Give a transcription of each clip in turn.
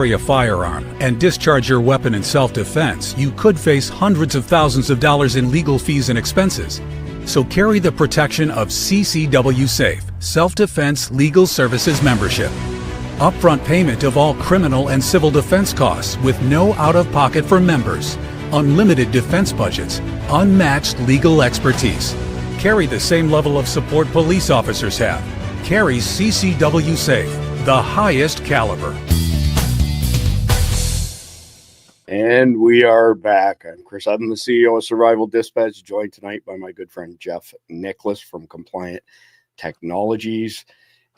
carry a firearm and discharge your weapon in self-defense, you could face hundreds of thousands of dollars in legal fees and expenses. So carry the protection of CCW Safe, Self-Defense Legal Services membership. Upfront payment of all criminal and civil defense costs with no out-of-pocket for members. Unlimited defense budgets, unmatched legal expertise. Carry the same level of support police officers have. Carry CCW Safe, the highest caliber. And we are back. I'm Chris. I'm the CEO of Survival Dispatch, joined tonight by my good friend Jeff Nicholas from Compliant Technologies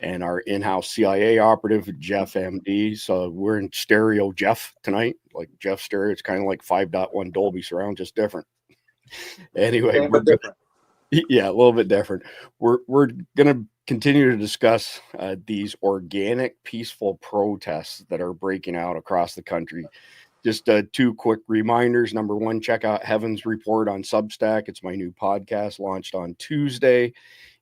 and our in-house CIA operative, Jeff MD. So we're in stereo Jeff tonight, like Jeff stereo. It's kind of like 5.1 Dolby surround, just different. Anyway, a little bit different. We're going to continue to discuss these organic, peaceful protests that are breaking out across the country. Just two quick reminders. Number one, check out Heaven's Report on Substack. It's my new podcast launched on Tuesday,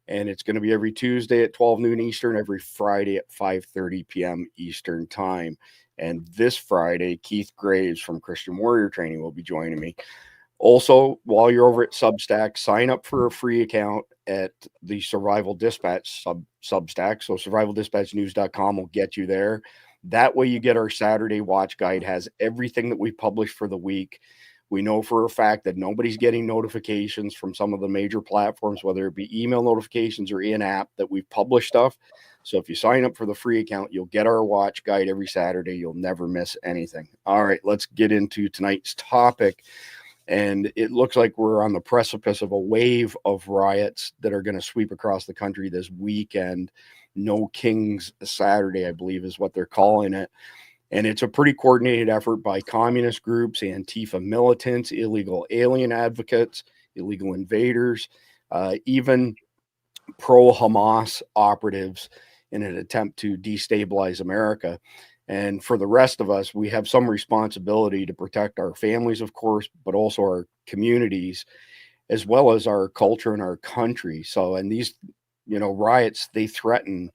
and it's going to be every Tuesday at 12 noon Eastern, every Friday at 5:30 p.m. Eastern time. And this Friday, Keith Graves from Christian Warrior Training will be joining me. Also, while you're over at Substack, sign up for a free account at the Survival Dispatch Substack. So survivaldispatchnews.com will get you there. That way you get our Saturday watch guide, has everything that we publish for the week. We know for a fact that nobody's getting notifications from some of the major platforms, whether it be email notifications or in-app, that we've published stuff. So if you sign up for the free account, you'll get our watch guide every Saturday. You'll never miss anything. All right, let's get into tonight's topic. And it looks like we're on the precipice of a wave of riots that are going to sweep across the country this weekend. No Kings Saturday, I believe, is what they're calling it. And it's a pretty coordinated effort by communist groups, Antifa militants, illegal alien advocates, illegal invaders, even pro-Hamas operatives in an attempt to destabilize America. And for the rest of us, we have some responsibility to protect our families, of course, but also our communities, as well as our culture and our country. So, and these riots, they threaten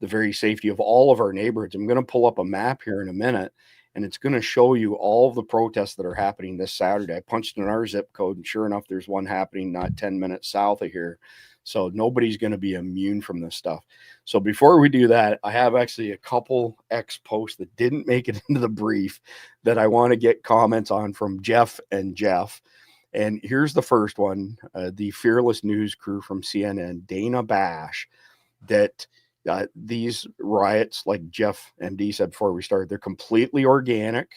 the very safety of all of our neighborhoods. I'm going to pull up a map here in a minute, and it's going to show you all of the protests that are happening this Saturday. I punched in our zip code, and sure enough, there's one happening not 10 minutes south of here. So nobody's going to be immune from this stuff. So before we do that, I have actually a couple X posts that didn't make it into the brief that I want to get comments on from Jeff and Jeff. And here's the first one, the Fearless News crew from CNN, Dana Bash, that these riots, like Jeff MD said before we started, they're completely organic.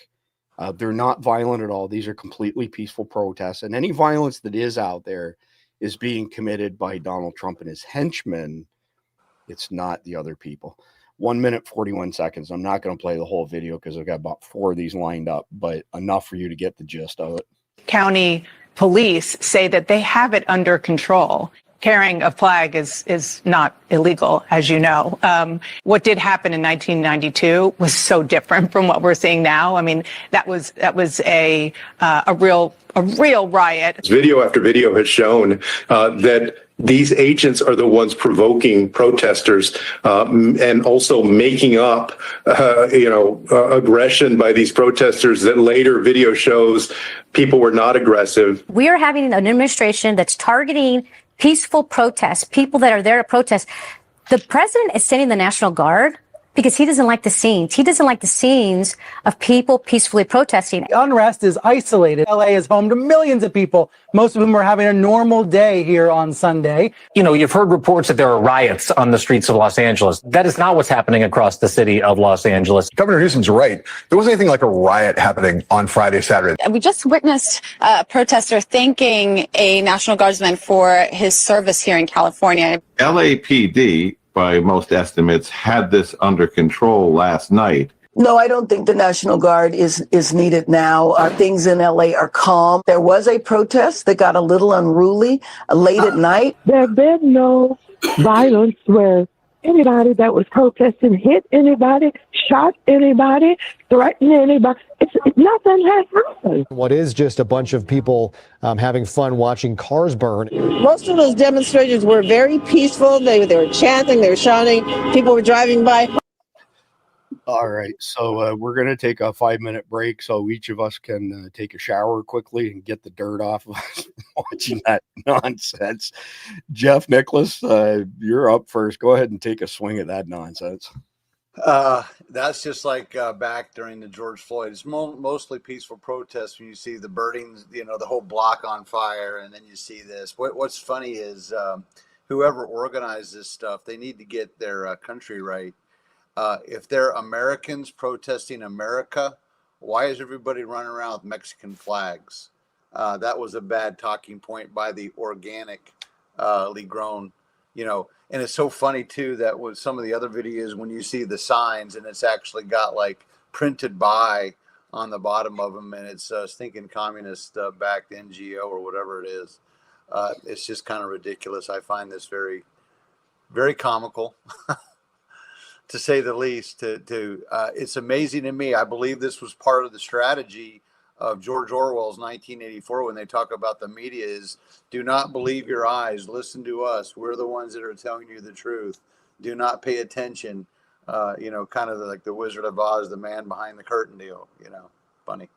They're not violent at all. These are completely peaceful protests. And any violence that is out there is being committed by Donald Trump and his henchmen. It's not the other people. 1 minute, 41 seconds. I'm not going to play the whole video because I've got about 4 of these lined up, but enough for you to get the gist of it. County police say that they have it under control. Carrying a flag is not illegal, as you know. What did happen in 1992 was so different from what we're seeing now. I mean, that was a real riot. Video after video has shown that these agents are the ones provoking protesters and also making up, aggression by these protesters that later video shows people were not aggressive. We are having an administration that's targeting peaceful protests, people that are there to protest. The president is sending the National Guard because he doesn't like the scenes. He doesn't like the scenes of people peacefully protesting. Unrest is isolated. LA is home to millions of people, most of whom are having a normal day here on Sunday. You've heard reports that there are riots on the streets of Los Angeles. That is not what's happening across the city of Los Angeles. Governor Newsom's right. There wasn't anything like a riot happening on Friday, Saturday. We just witnessed a protester thanking a National Guardsman for his service here in California. LAPD, by most estimates, had this under control last night. No, I don't think the National Guard is needed now. Things in LA are calm. There was a protest that got a little unruly late at night. There have been no violence where anybody that was protesting hit anybody, shot anybody, threatened anybody. Nothing has happened. What is just a bunch of people having fun watching cars burn. Most of those demonstrators were very peaceful. They were chanting, they were shouting. People were driving by. All right, so we're going to take a 5-minute break so each of us can take a shower quickly and get the dirt off of us watching that nonsense. Jeff Nicholas, you're up first. Go ahead and take a swing at that nonsense. That's just like back during the George Floyd. It's mostly peaceful protests when you see the burnings, the whole block on fire, and then you see this. What's funny is whoever organized this stuff, they need to get their country right. If they're Americans protesting America, why is everybody running around with Mexican flags? That was a bad talking point by the organically grown, and it's so funny too that with some of the other videos when you see the signs and it's actually got like printed by on the bottom of them and it's stinking communist backed NGO or whatever it is. It's just kind of ridiculous. I find this very, very comical. To say the least. It's amazing to me. I believe this was part of the strategy of George Orwell's 1984 when they talk about the media is do not believe your eyes, listen to us. We're the ones that are telling you the truth. Do not pay attention. Kind of like the Wizard of Oz, the man behind the curtain deal, funny.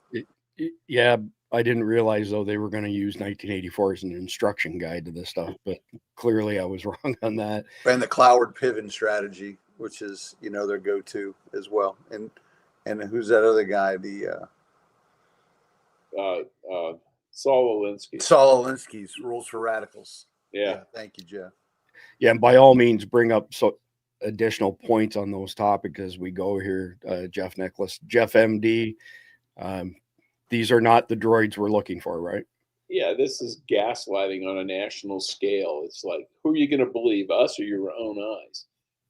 Yeah, I didn't realize though they were going to use 1984 as an instruction guide to this stuff, but clearly I was wrong on that. And the Cloward Piven strategy, which is their go-to as well. And who's that other guy? The Saul Alinsky. Saul Alinsky's Rules for Radicals. Yeah. Thank you, Jeff. Yeah, and by all means, bring up additional points on those topics as we go here. Jeff Nicholas, Jeff MD. These are not the droids we're looking for, right? Yeah, this is gaslighting on a national scale. It's like, who are you going to believe, us or your own eyes?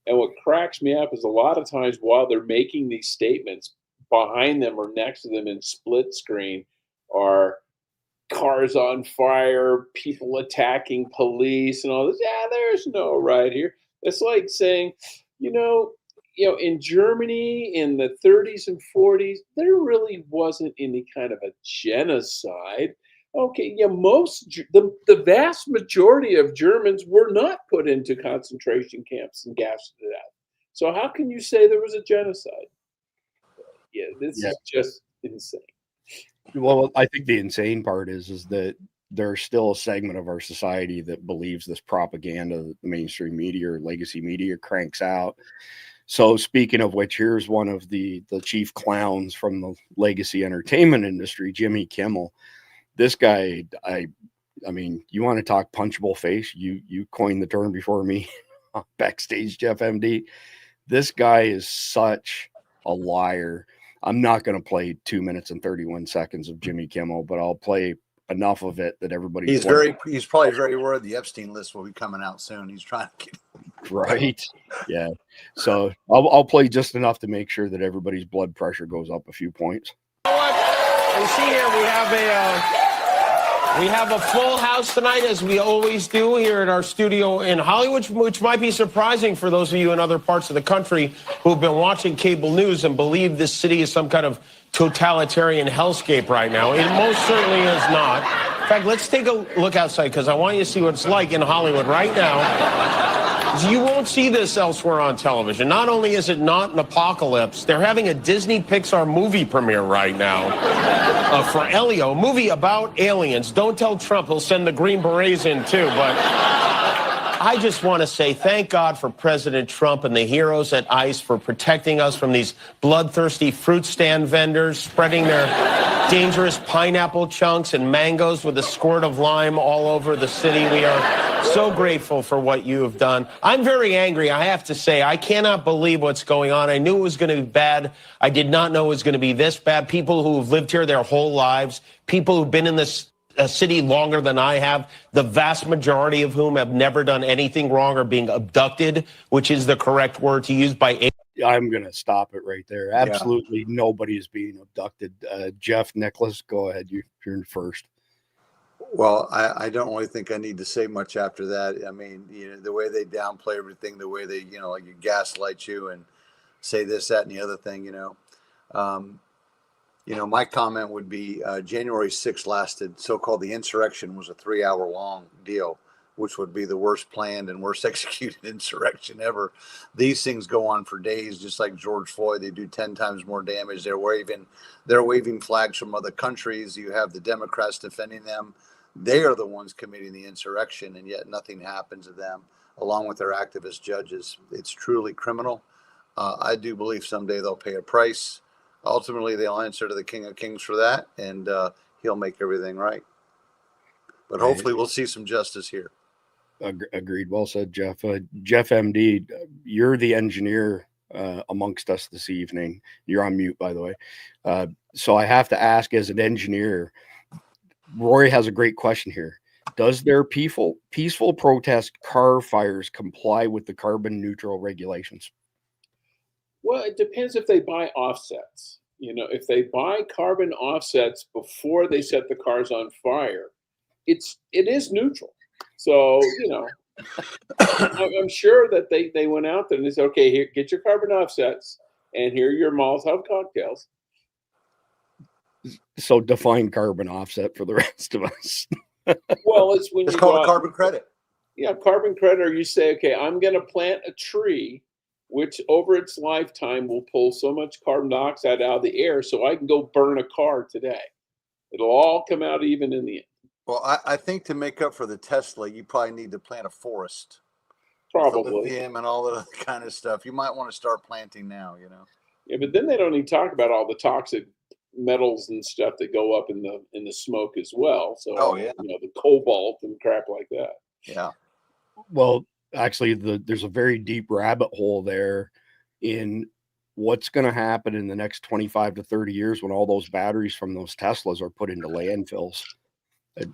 And what cracks me up is a lot of times while they're making these statements, behind them or next to them in split screen are cars on fire, people attacking police and all this. Yeah, there's no right here. It's like saying, in Germany in the 30s and 40s, there really wasn't any kind of a genocide. Okay, yeah, the vast majority of Germans were not put into concentration camps and gassed to death. So how can you say there was a genocide? Yeah, this is just insane. Well, I think the insane part is that there's still a segment of our society that believes this propaganda that the mainstream media or legacy media cranks out. So speaking of which, here's one of the chief clowns from the legacy entertainment industry, Jimmy Kimmel. This guy, I mean, you want to talk punchable face? You coined the term before me, backstage, Jeff MD. This guy is such a liar. I'm not going to play 2 minutes and 31 seconds of Jimmy Kimmel, but I'll play enough of it that everybody. He's probably very worried the Epstein list will be coming out soon. He's trying to get right. Yeah. So I'll play just enough to make sure that everybody's blood pressure goes up a few points. You see here we have a full house tonight, as we always do here at our studio in Hollywood, which might be surprising for those of you in other parts of the country who've been watching cable news and believe this city is some kind of totalitarian hellscape right now. It most certainly is not. In fact, let's take a look outside because I want you to see what it's like in Hollywood right now. You won't see this elsewhere on television. Not only is it not an apocalypse, they're having a Disney Pixar movie premiere right now for Elio, a movie about aliens. Don't tell Trump, he'll send the Green Berets in too, but I just want to say thank God for President Trump and the heroes at ICE for protecting us from these bloodthirsty fruit stand vendors spreading their dangerous pineapple chunks and mangoes with a squirt of lime all over the city. We are so grateful for what you have done. I'm very angry, I have to say. I cannot believe what's going on. I knew it was going to be bad. I did not know it was going to be this bad. People who have lived here their whole lives, people who've been in this city longer than I have, the vast majority of whom have never done anything wrong or being abducted, which is the correct word to use by. I'm going to stop it right there. Absolutely nobody is being abducted. Jeff Nicholas, go ahead. You're first. Well, I don't really think I need to say much after that. I mean, the way they downplay everything, the way they, like you gaslight you and say this, that, and the other thing, my comment would be January 6th lasted, so-called the insurrection was a 3-hour long deal. which would be the worst planned and worst executed insurrection ever. These things go on for days, just like George Floyd. They do 10 times more damage. They're waving flags from other countries. You have the Democrats defending them. They are the ones committing the insurrection, and yet nothing happens to them, along with their activist judges. It's truly criminal. I do believe someday they'll pay a price. Ultimately, they'll answer to the King of Kings for that, and he'll make everything right. But hopefully we'll see some justice here. Agreed. Well said, Jeff. Jeff MD, you're the engineer amongst us this evening. You're on mute, by the way. So I have to ask, as an engineer, Roy has a great question here. Does their peaceful protest car fires comply with the carbon neutral regulations? Well, it depends if they buy offsets. You know, if they buy carbon offsets before they set the cars on fire, it is neutral. So, you know, I'm sure that they went out there and they said, okay, here, get your carbon offsets, and here are your Molotov cocktails. So define carbon offset for the rest of us. Well, it's when it's you called a carbon credit. Yeah, carbon credit, or you say, okay, I'm going to plant a tree, which over its lifetime will pull so much carbon dioxide out of the air so I can go burn a car today. It'll all come out even in the end. Well, I think to make up for the Tesla, you probably need to plant a forest. Probably. Lithium and all that other kind of stuff. You might want to start planting now, you know. Yeah, but then they don't even talk about all the toxic metals and stuff that go up in the smoke as well. So, you know, the cobalt and crap like that. Yeah. Well, actually, there's a very deep rabbit hole there in what's going to happen in the next 25 to 30 years when all those batteries from those Teslas are put into landfills.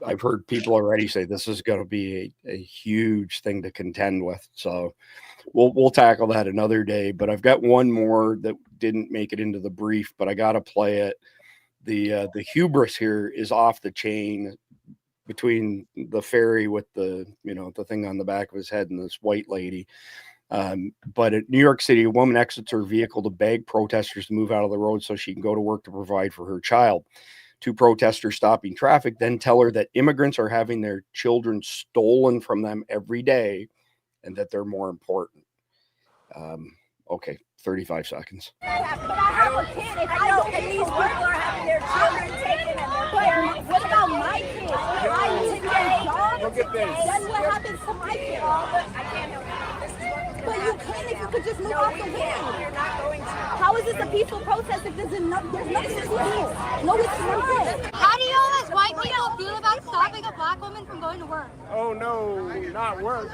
I've heard people already say this is going to be a huge thing to contend with. So we'll tackle that another day. But I've got one more that didn't make it into the brief, but I got to play it. The hubris here is off the chain between the ferry with the thing on the back of his head and this white lady. But at New York City, a woman exits her vehicle to beg protesters to move out of the road so she can go to work to provide for her child. Two protesters stopping traffic then tell her that immigrants are having their children stolen from them every day and that they're more important. Okay, 35 seconds. But I have a kid. If I know that these people are having their children taken and their parents, what about my kids? I need to get a job. Look at this. That's what happens to my kids. I can't help you. But you can if you could just move out the way. You're not going to. How is this a peaceful protest if there's nothing peaceful? No, it's not. How do y'all as white people feel about stopping a black woman from going to work? Oh no, not work.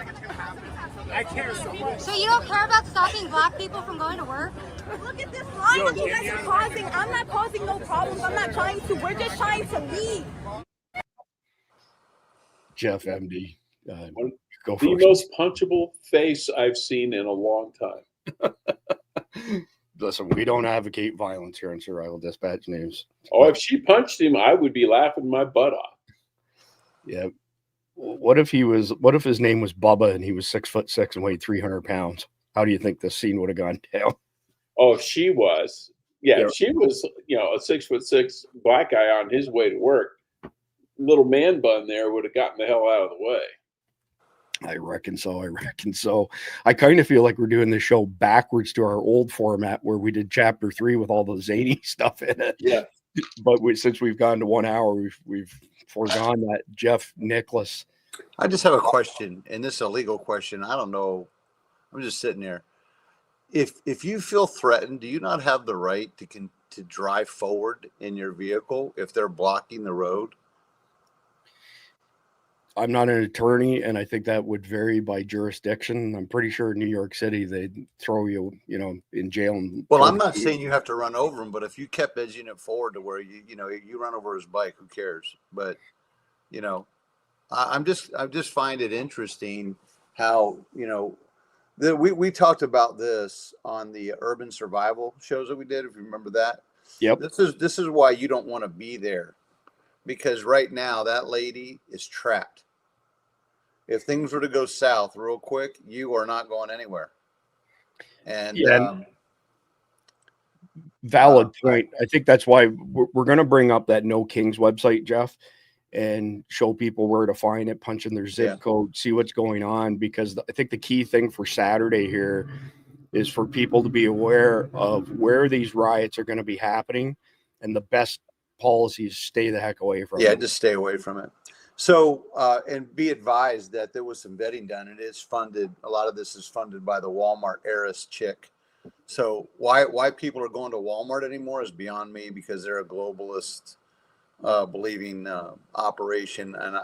I care so much. So you don't care about stopping black people from going to work? Look at this line that you guys are causing. I'm not causing no problems. I'm not trying to. We're just trying to leave. Jeff MD. Go the first. most punchable face I've seen in a long time. Listen, we don't advocate violence here on Survival Dispatch News. Oh, if she punched him, I would be laughing my butt off. Yeah. What if his name was Bubba and he was 6'6" and weighed 300 pounds? How do you think this scene would have gone down? Oh, if she was, if she was, a 6'6" black guy on his way to work, little man bun there would have gotten the hell out of the way. I reckon so. I kind of feel like we're doing this show backwards to our old format where we did chapter 3 with all the zany stuff in it. Yeah. But since we've gone to 1 hour, we've foregone that. Jeff Nicholas. I just have a question, and this is a legal question. I don't know. I'm just sitting there. If you feel threatened, do you not have the right to drive forward in your vehicle if they're blocking the road? I'm not an attorney, and I think that would vary by jurisdiction. I'm pretty sure in New York City they'd throw you, in jail. Well, I'm not saying you have to run over him, but if you kept edging it forward to where you run over his bike, who cares? But I just find it interesting how we talked about this on the urban survival shows that we did. If you remember that, yep. This is why you don't want to be there, because right now that lady is trapped. If things were to go south real quick, you are not going anywhere. And valid point. I think that's why we're going to bring up that No Kings website, Jeff. and show people where to find it, punch in their zip code, see what's going on. Because I think the key thing for Saturday here is for people to be aware of where these riots are going to be happening, and the best policy is stay the heck away from it. Just stay away from it. So, and be advised that there was some vetting done. It is funded. A lot of this is funded by the Walmart heiress chick. So why people are going to Walmart anymore is beyond me, because they're a globalist believing operation. And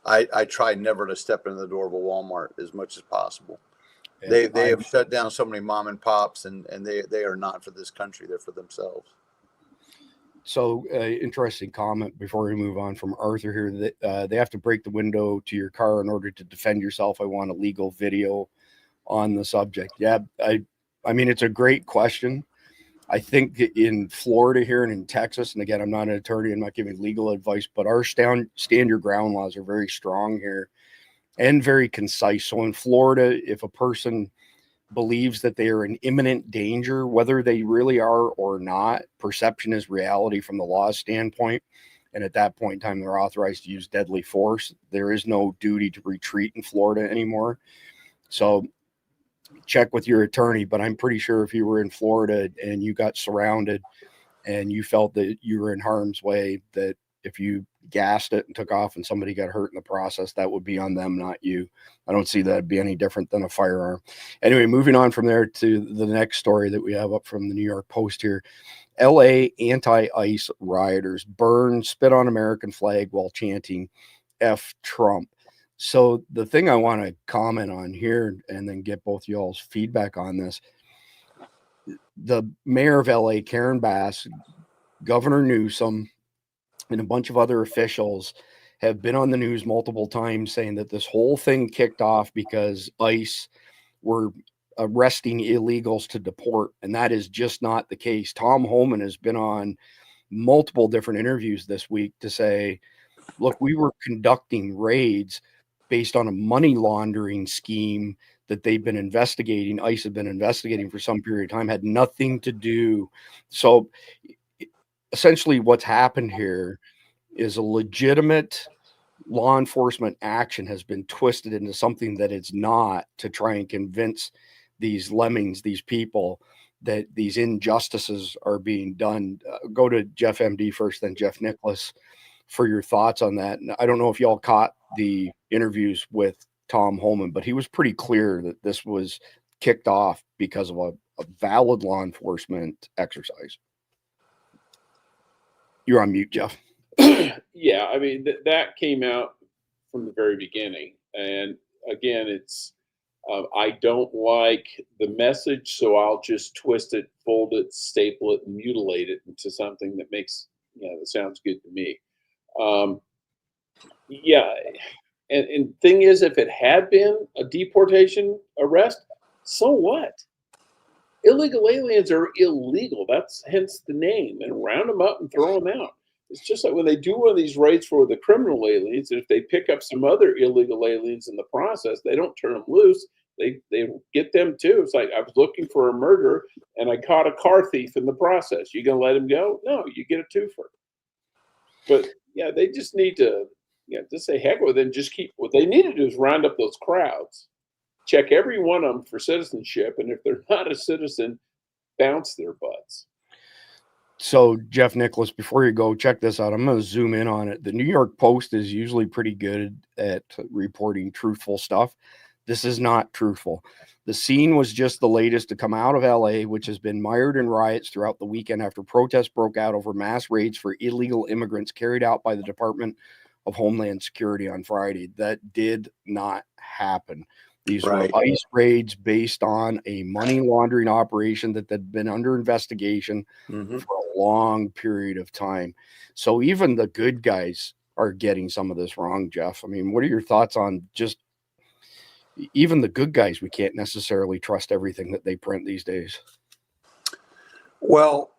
I try never to step into the door of a Walmart as much as possible. They have shut down so many mom and pops, and they are not for this country. They're for themselves. So interesting comment before we move on from Arthur here, that they have to break the window to your car in order to defend yourself. I want a legal video on the subject. Yeah, I mean, it's a great question. I think in Florida here and in Texas, and again, I'm not an attorney, I'm not giving legal advice, but our stand your ground laws are very strong here and very concise. So in Florida, if a person believes that they are in imminent danger, whether they really are or not, perception is reality from the law standpoint. And at that point in time, they're authorized to use deadly force. There is no duty to retreat in Florida anymore. So check with your attorney, but I'm pretty sure if you were in Florida and you got surrounded and you felt that you were in harm's way, that if you gassed it and took off and somebody got hurt in the process, that would be on them, not you. I don't see that be any different than a firearm. Anyway, moving on from there to the next story that we have up from the New York Post here. LA anti-ICE rioters burn, spit on American flag while chanting F Trump. So the thing I want to comment on here and then get both y'all's feedback on this, the mayor of LA, Karen Bass, Governor Newsom, and a bunch of other officials have been on the news multiple times saying that this whole thing kicked off because ICE were arresting illegals to deport. And that is just not the case. Tom Homan has been on multiple different interviews this week to say, look, we were conducting raids based on a money laundering scheme that they've been investigating. ICE have been investigating for some period of time, had nothing to do. So essentially what's happened here is a legitimate law enforcement action has been twisted into something that it's not, to try and convince these lemmings, these people, that these injustices are being done. Go to Jeff MD first, then Jeff Nicholas for your thoughts on that. And I don't know if y'all caught the interviews with Tom Homan, but he was pretty clear that this was kicked off because of a valid law enforcement exercise. You're on mute, Jeff. Yeah, I mean, that came out from the very beginning. And again, it's, I don't like the message, so I'll just twist it, fold it, staple it, and mutilate it into something that makes, that sounds good to me. Yeah, and thing is, if it had been a deportation arrest, so what? Illegal aliens are illegal. That's hence the name. And round them up and throw them out. It's just like when they do one of these raids for the criminal aliens, and if they pick up some other illegal aliens in the process, they don't turn them loose. They get them too. It's like, I was looking for a murderer and I caught a car thief in the process. You gonna let him go? No, you get a twofer. But yeah, they just need to, just say heck with it and just keep, what they need to do is round up those crowds, check every one of them for citizenship, and if they're not a citizen, bounce their butts. So, Jeff Nicholas, before you go, check this out. I'm going to zoom in on it. The New York Post is usually pretty good at reporting truthful stuff. This is not truthful. The scene was just the latest to come out of LA, which has been mired in riots throughout the weekend after protests broke out over mass raids for illegal immigrants carried out by the Department of Homeland Security on Friday. That did not happen. These were ICE raids based on a money laundering operation that had been under investigation for a long period of time. So even the good guys are getting some of this wrong, Jeff. I mean, what are your thoughts on just even the good guys? We can't necessarily trust everything that they print these days. Well,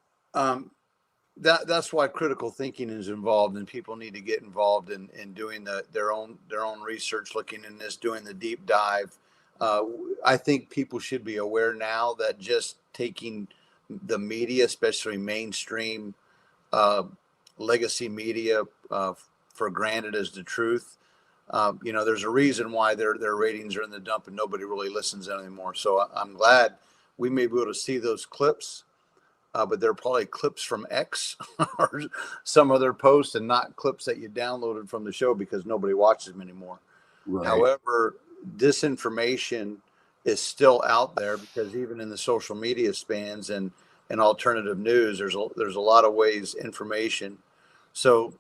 that's why critical thinking is involved, and people need to get involved in doing their own research, looking in this, doing the deep dive. I think people should be aware now that just taking the media, especially mainstream legacy media, for granted as the truth. There's a reason why their ratings are in the dump and nobody really listens anymore. So I'm glad we may be able to see those clips, but they're probably clips from X or some other post and not clips that you downloaded from the show because nobody watches them anymore. Right. However, disinformation is still out there because even in the social media spans and alternative news, there's a lot of ways information. So,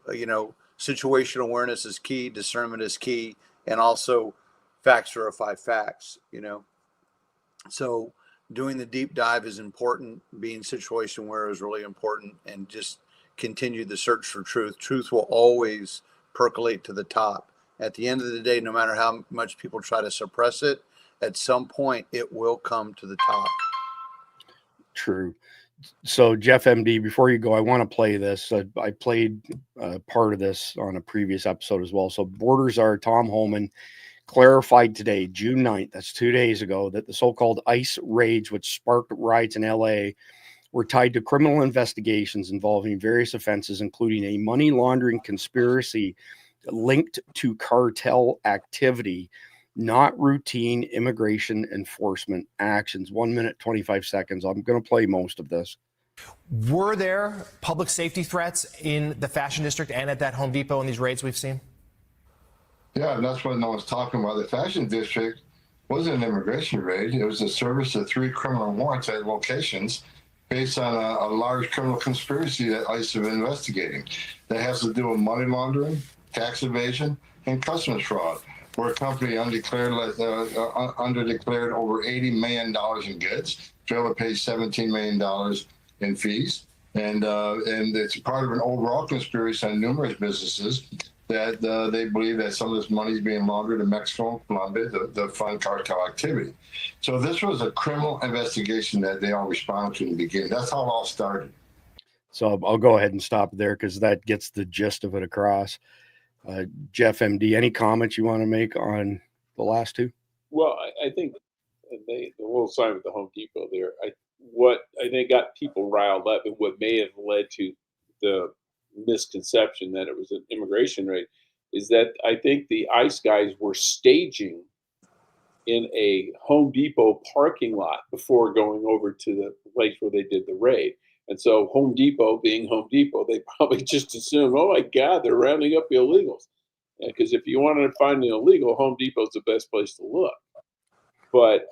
situational awareness is key, discernment is key, and also facts verify facts, So doing the deep dive is important. Being situation aware is really important, and just continue the search for truth. Truth will always percolate to the top. At the end of the day, no matter how much people try to suppress it, at some point it will come to the top. True. So Jeff MD, before you go, I want to play this. I played part of this on a previous episode as well. So Border Czar Tom Homan clarified today, June 9th, that's 2 days ago, that the so-called ICE raids, which sparked riots in LA, were tied to criminal investigations involving various offenses, including a money laundering conspiracy linked to cartel activity, not routine immigration enforcement actions. 1 minute, 25 seconds. I'm going to play most of this. Were there public safety threats in the Fashion District and at that Home Depot in these raids we've seen? Yeah, and that's what I was talking about. The Fashion District wasn't an immigration raid. It was a service of 3 criminal warrants at locations based on a large criminal conspiracy that ICE is investigating. That has to do with money laundering, tax evasion, and customs fraud, where a company underdeclared over $80 million in goods, failed to pay $17 million in fees. And it's part of an overall conspiracy on numerous businesses that they believe that some of this money is being laundered in Mexico and Colombia to fund cartel activity. So this was a criminal investigation that they all responded to in the beginning. That's how it all started. So I'll go ahead and stop there because that gets the gist of it across. Jeff MD, any comments you want to make on the last two? Well, I think the little sign with the Home Depot there, what I think got people riled up and what may have led to the misconception that it was an immigration raid is that I think the ICE guys were staging in a Home Depot parking lot before going over to the place where they did the raid. And so Home Depot being Home Depot, they probably just assumed, oh my God, they're rounding up the illegals. Because if you wanted to find an illegal, Home Depot's the best place to look. But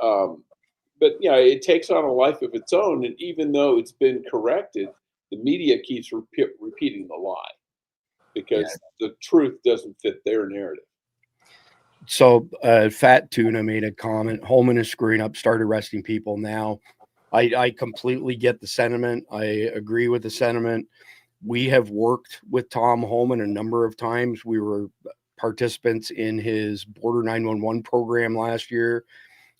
yeah, it takes on a life of its own. And even though it's been corrected, the media keeps repeating the lie because the truth doesn't fit their narrative. So Fat Tuna made a comment. Holman is screwing up, start arresting people now. I completely get the sentiment. I agree with the sentiment. We have worked with Tom Homan a number of times. We were participants in his Border 911 program last year,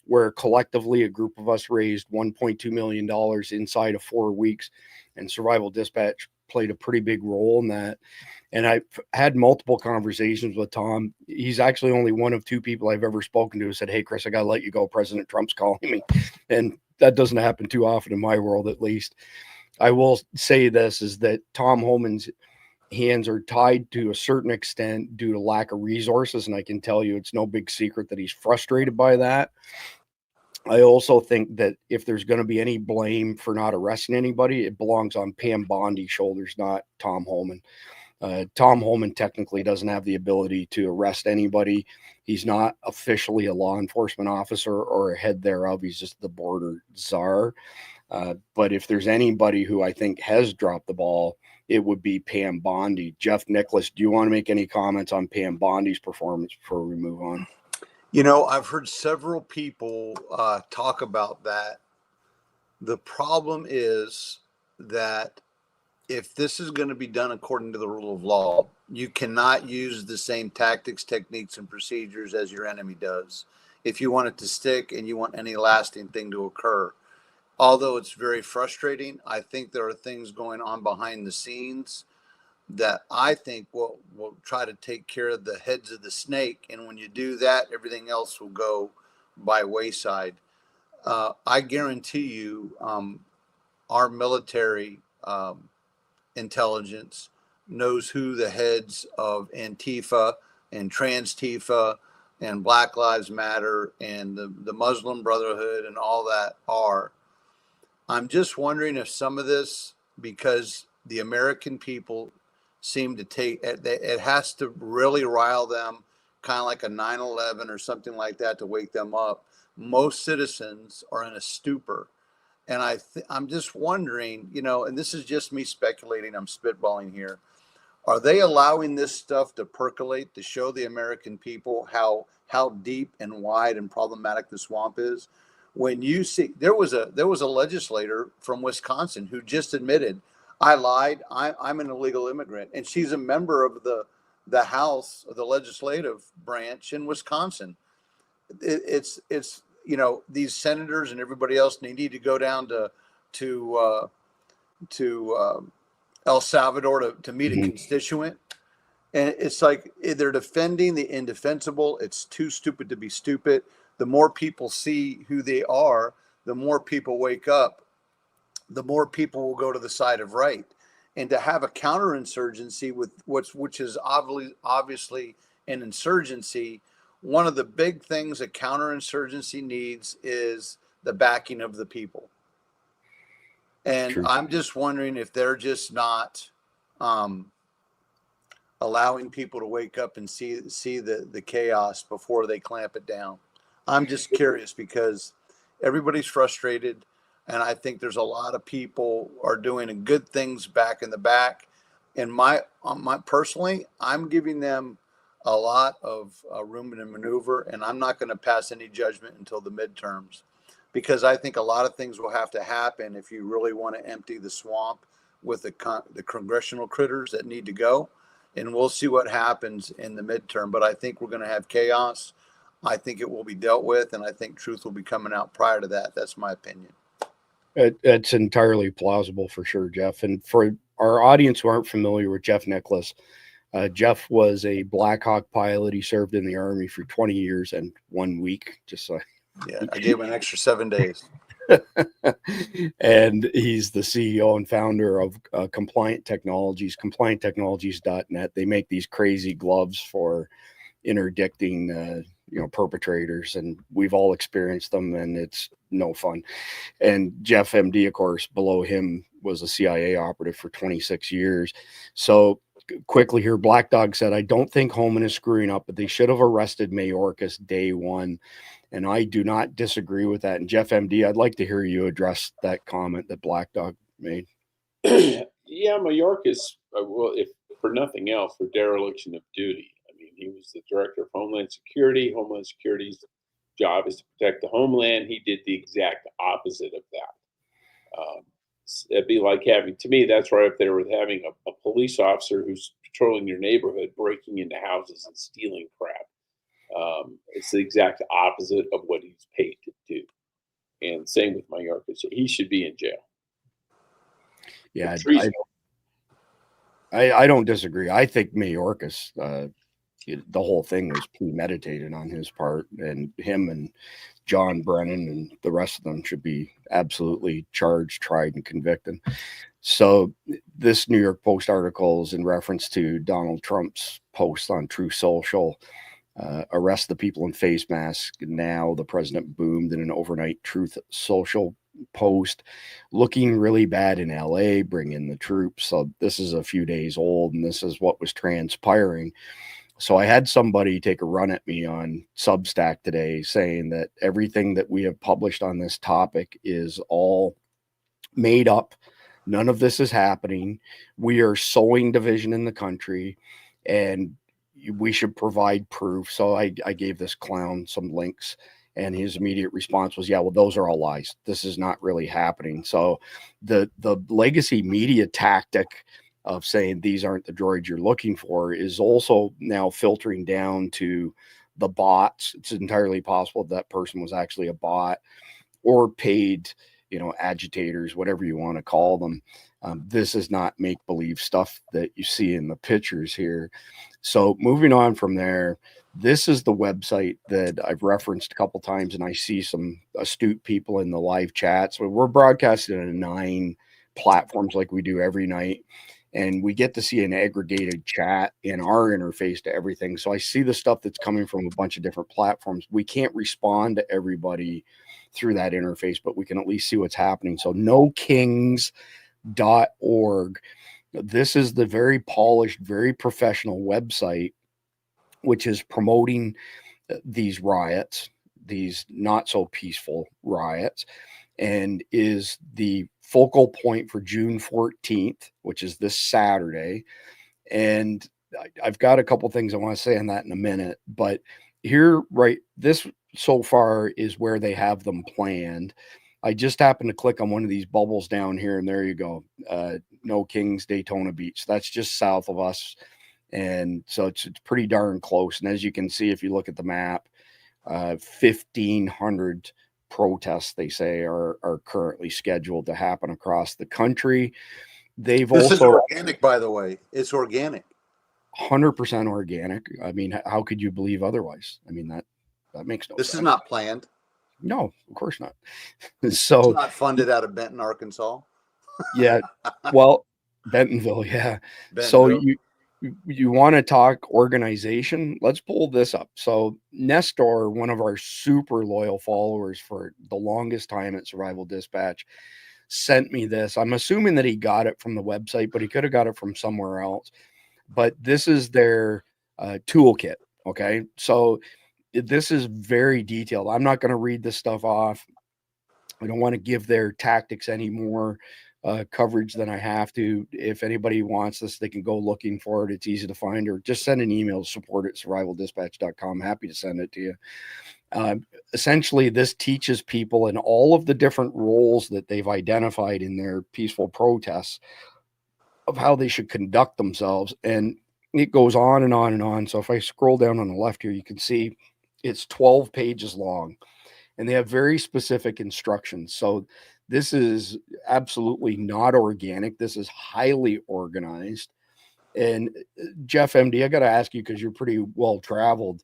where collectively a group of us raised $1.2 million inside of 4 weeks, and Survival Dispatch played a pretty big role in that. And I've had multiple conversations with Tom. He's actually only one of 2 people I've ever spoken to who said, hey, Chris, I got to let you go. President Trump's calling me. And that doesn't happen too often in my world, at least. I will say this is that Tom Homan's hands are tied to a certain extent due to lack of resources. And I can tell you it's no big secret that he's frustrated by that. I also think that if there's going to be any blame for not arresting anybody, it belongs on Pam Bondi's shoulders, not Tom Homan. Tom Homan technically doesn't have the ability to arrest anybody. He's not officially a law enforcement officer or a head thereof. He's just the border czar. But if there's anybody who I think has dropped the ball, it would be Pam Bondi. Jeff Nicholas, do you want to make any comments on Pam Bondi's performance before we move on? I've heard several people talk about that. The problem is that if this is going to be done according to the rule of law, you cannot use the same tactics, techniques, and procedures as your enemy does. If you want it to stick and you want any lasting thing to occur. Although it's very frustrating, I think there are things going on behind the scenes that I think will try to take care of the heads of the snake. And when you do that, everything else will go by wayside. I guarantee you our military intelligence knows who the heads of Antifa and Trans Tifa and Black Lives Matter and the Muslim Brotherhood and all that are. I'm just wondering if some of this, because the American people seem to take it has to really rile them, kind of like a 9/11 or something like that, to wake them up. Most citizens are in a stupor. And I'm just wondering, and this is just me speculating, I'm spitballing here. Are they allowing this stuff to percolate to show the American people how deep and wide and problematic the swamp is? When you see, there was a legislator from Wisconsin who just admitted, I lied, I'm an illegal immigrant, and she's a member of the House, of the legislative branch in Wisconsin. It's these senators and everybody else, they need to go down to El Salvador to meet a constituent. And it's like they're defending the indefensible. It's too stupid to be stupid. The more people see who they are, the more people wake up, the more people will go to the side of right. And to have a counterinsurgency with which is obviously an insurgency, one of the big things a counterinsurgency needs is the backing of the people. And True. I'm just wondering if they're just not allowing people to wake up and see the chaos before they clamp it down. I'm just curious because everybody's frustrated, and I think there's a lot of people are doing good things back in the back. And my personally, I'm giving them a lot of room to maneuver, and I'm not going to pass any judgment until the midterms, because I think a lot of things will have to happen if you really want to empty the swamp with the congressional critters that need to go. And we'll see what happens in the midterm. But I think we're going to have chaos. I think it will be dealt with, and I think truth will be coming out prior to that. That's my opinion. It's entirely plausible for sure, Jeff. And for our audience who aren't familiar with Jeff Nicholas, Jeff was a Black Hawk pilot. He served in the Army for 20 years and 1 week. Yeah, I gave him an extra 7 days. And he's the CEO and founder of Compliant Technologies, complianttechnologies.net. They make these crazy gloves for interdicting, perpetrators, and we've all experienced them, and it's no fun. And Jeff MD, of course, below him was a CIA operative for 26 years. So quickly here, Black Dog said, I don't think Homan is screwing up, but they should have arrested Mayorkas day one. And I do not disagree with that. And Jeff MD, I'd like to hear you address that comment that Black Dog made. Yeah, Mayorkas, well, if for nothing else, for dereliction of duty. I mean, he was the director of Homeland Security. Homeland Security's job is to protect the homeland. He did the exact opposite of that. It'd be like to me, that's right up there with having a police officer who's patrolling your neighborhood, breaking into houses and stealing crap. It's the exact opposite of what he's paid to do. And same with Mayorkas. He should be in jail. Yeah, I don't disagree. I think Mayorkas, the whole thing was premeditated on his part, and him and John Brennan and the rest of them should be absolutely charged, tried, and convicted. So this New York Post article is in reference to Donald Trump's post on Truth Social. Arrest the people in face masks. Now the president boomed in an overnight Truth Social post, looking really bad in LA, bring in the troops. So this is a few days old, and this is what was transpiring. So I had somebody take a run at me on Substack today saying that everything that we have published on this topic is all made up. None of this is happening. We are sowing division in the country, and we should provide proof. So I gave this clown some links, and his immediate response was, yeah, well, those are all lies. This is not really happening. So the legacy media tactic of saying these aren't the droids you're looking for is also now filtering down to the bots. It's entirely possible that person was actually a bot or paid, agitators, whatever you want to call them. This is not make-believe stuff that you see in the pictures here. So moving on from there, this is the website that I've referenced a couple times, and I see some astute people in the live chat. So we're broadcasting on 9 platforms like we do every night. and we get to see an aggregated chat in our interface to everything. So I see the stuff that's coming from a bunch of different platforms. We can't respond to everybody through that interface, but we can at least see what's happening. So nokings.org. This is the very polished, very professional website, which is promoting these riots, these not so peaceful riots, and is the focal point for June 14th, which is this Saturday. And I've got a couple things I want to say on that in a minute, but here, right, this so far is where they have them planned. I just happened to click on one of these bubbles down here, and there you go. No Kings, Daytona Beach. That's just south of us. And so it's pretty darn close. And as you can see, if you look at the map, 1,500 protests, they say, are currently scheduled to happen across the country. This is organic, by the way. It's organic. 100% organic. I mean, how could you believe otherwise? I mean, that makes no sense. This is not planned. No, of course not. So it's not funded out of Benton, Arkansas. Yeah. Well, Bentonville. Yeah. So you want to talk organization? Let's pull this up. So Nestor, one of our super loyal followers for the longest time at Survival Dispatch, sent me this. I'm assuming that he got it from the website, but he could have got it from somewhere else. But this is their toolkit. Okay. So this is very detailed. I'm not going to read this stuff off. I don't want to give their tactics any more coverage than I have to. If anybody wants this, they can go looking for it. It's easy to find, or just send an email to support@survivaldispatch.com. Happy to send it to you. Essentially, this teaches people in all of the different roles that they've identified in their peaceful protests of how they should conduct themselves. And it goes on and on and on. So if I scroll down on the left here, you can see it's 12 pages long, and they have very specific instructions. So this is absolutely not organic. This is highly organized. And Jeff MD, I got to ask you, because you're pretty well traveled.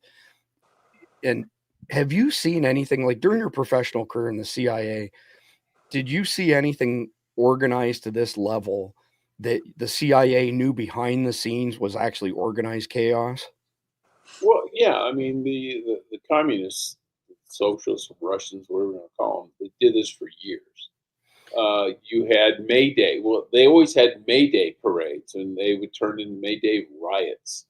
And have you seen anything like during your professional career in the CIA? Did you see anything organized to this level that the CIA knew behind the scenes was actually organized chaos? Well, yeah. I mean, the communists, socialists, Russians, whatever you want to call them, they did this for years. You had May Day. Well, they always had May Day parades, and they would turn into May Day riots.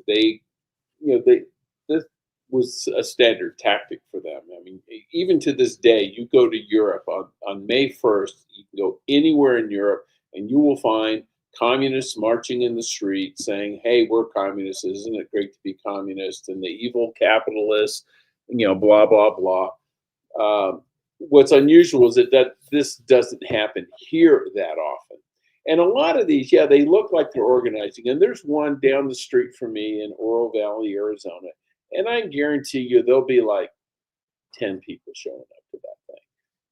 This was a standard tactic for them. I mean, even to this day, you go to Europe on May 1st, you can go anywhere in Europe, and you will find communists marching in the street saying, "Hey, we're communists. Isn't it great to be communist?" And the evil capitalists, blah, blah, blah. What's unusual is that this doesn't happen here that often. And a lot of these, yeah, they look like they're organizing. And there's one down the street from me in Oro Valley, Arizona. And I guarantee you there'll be like 10 people showing up to that thing.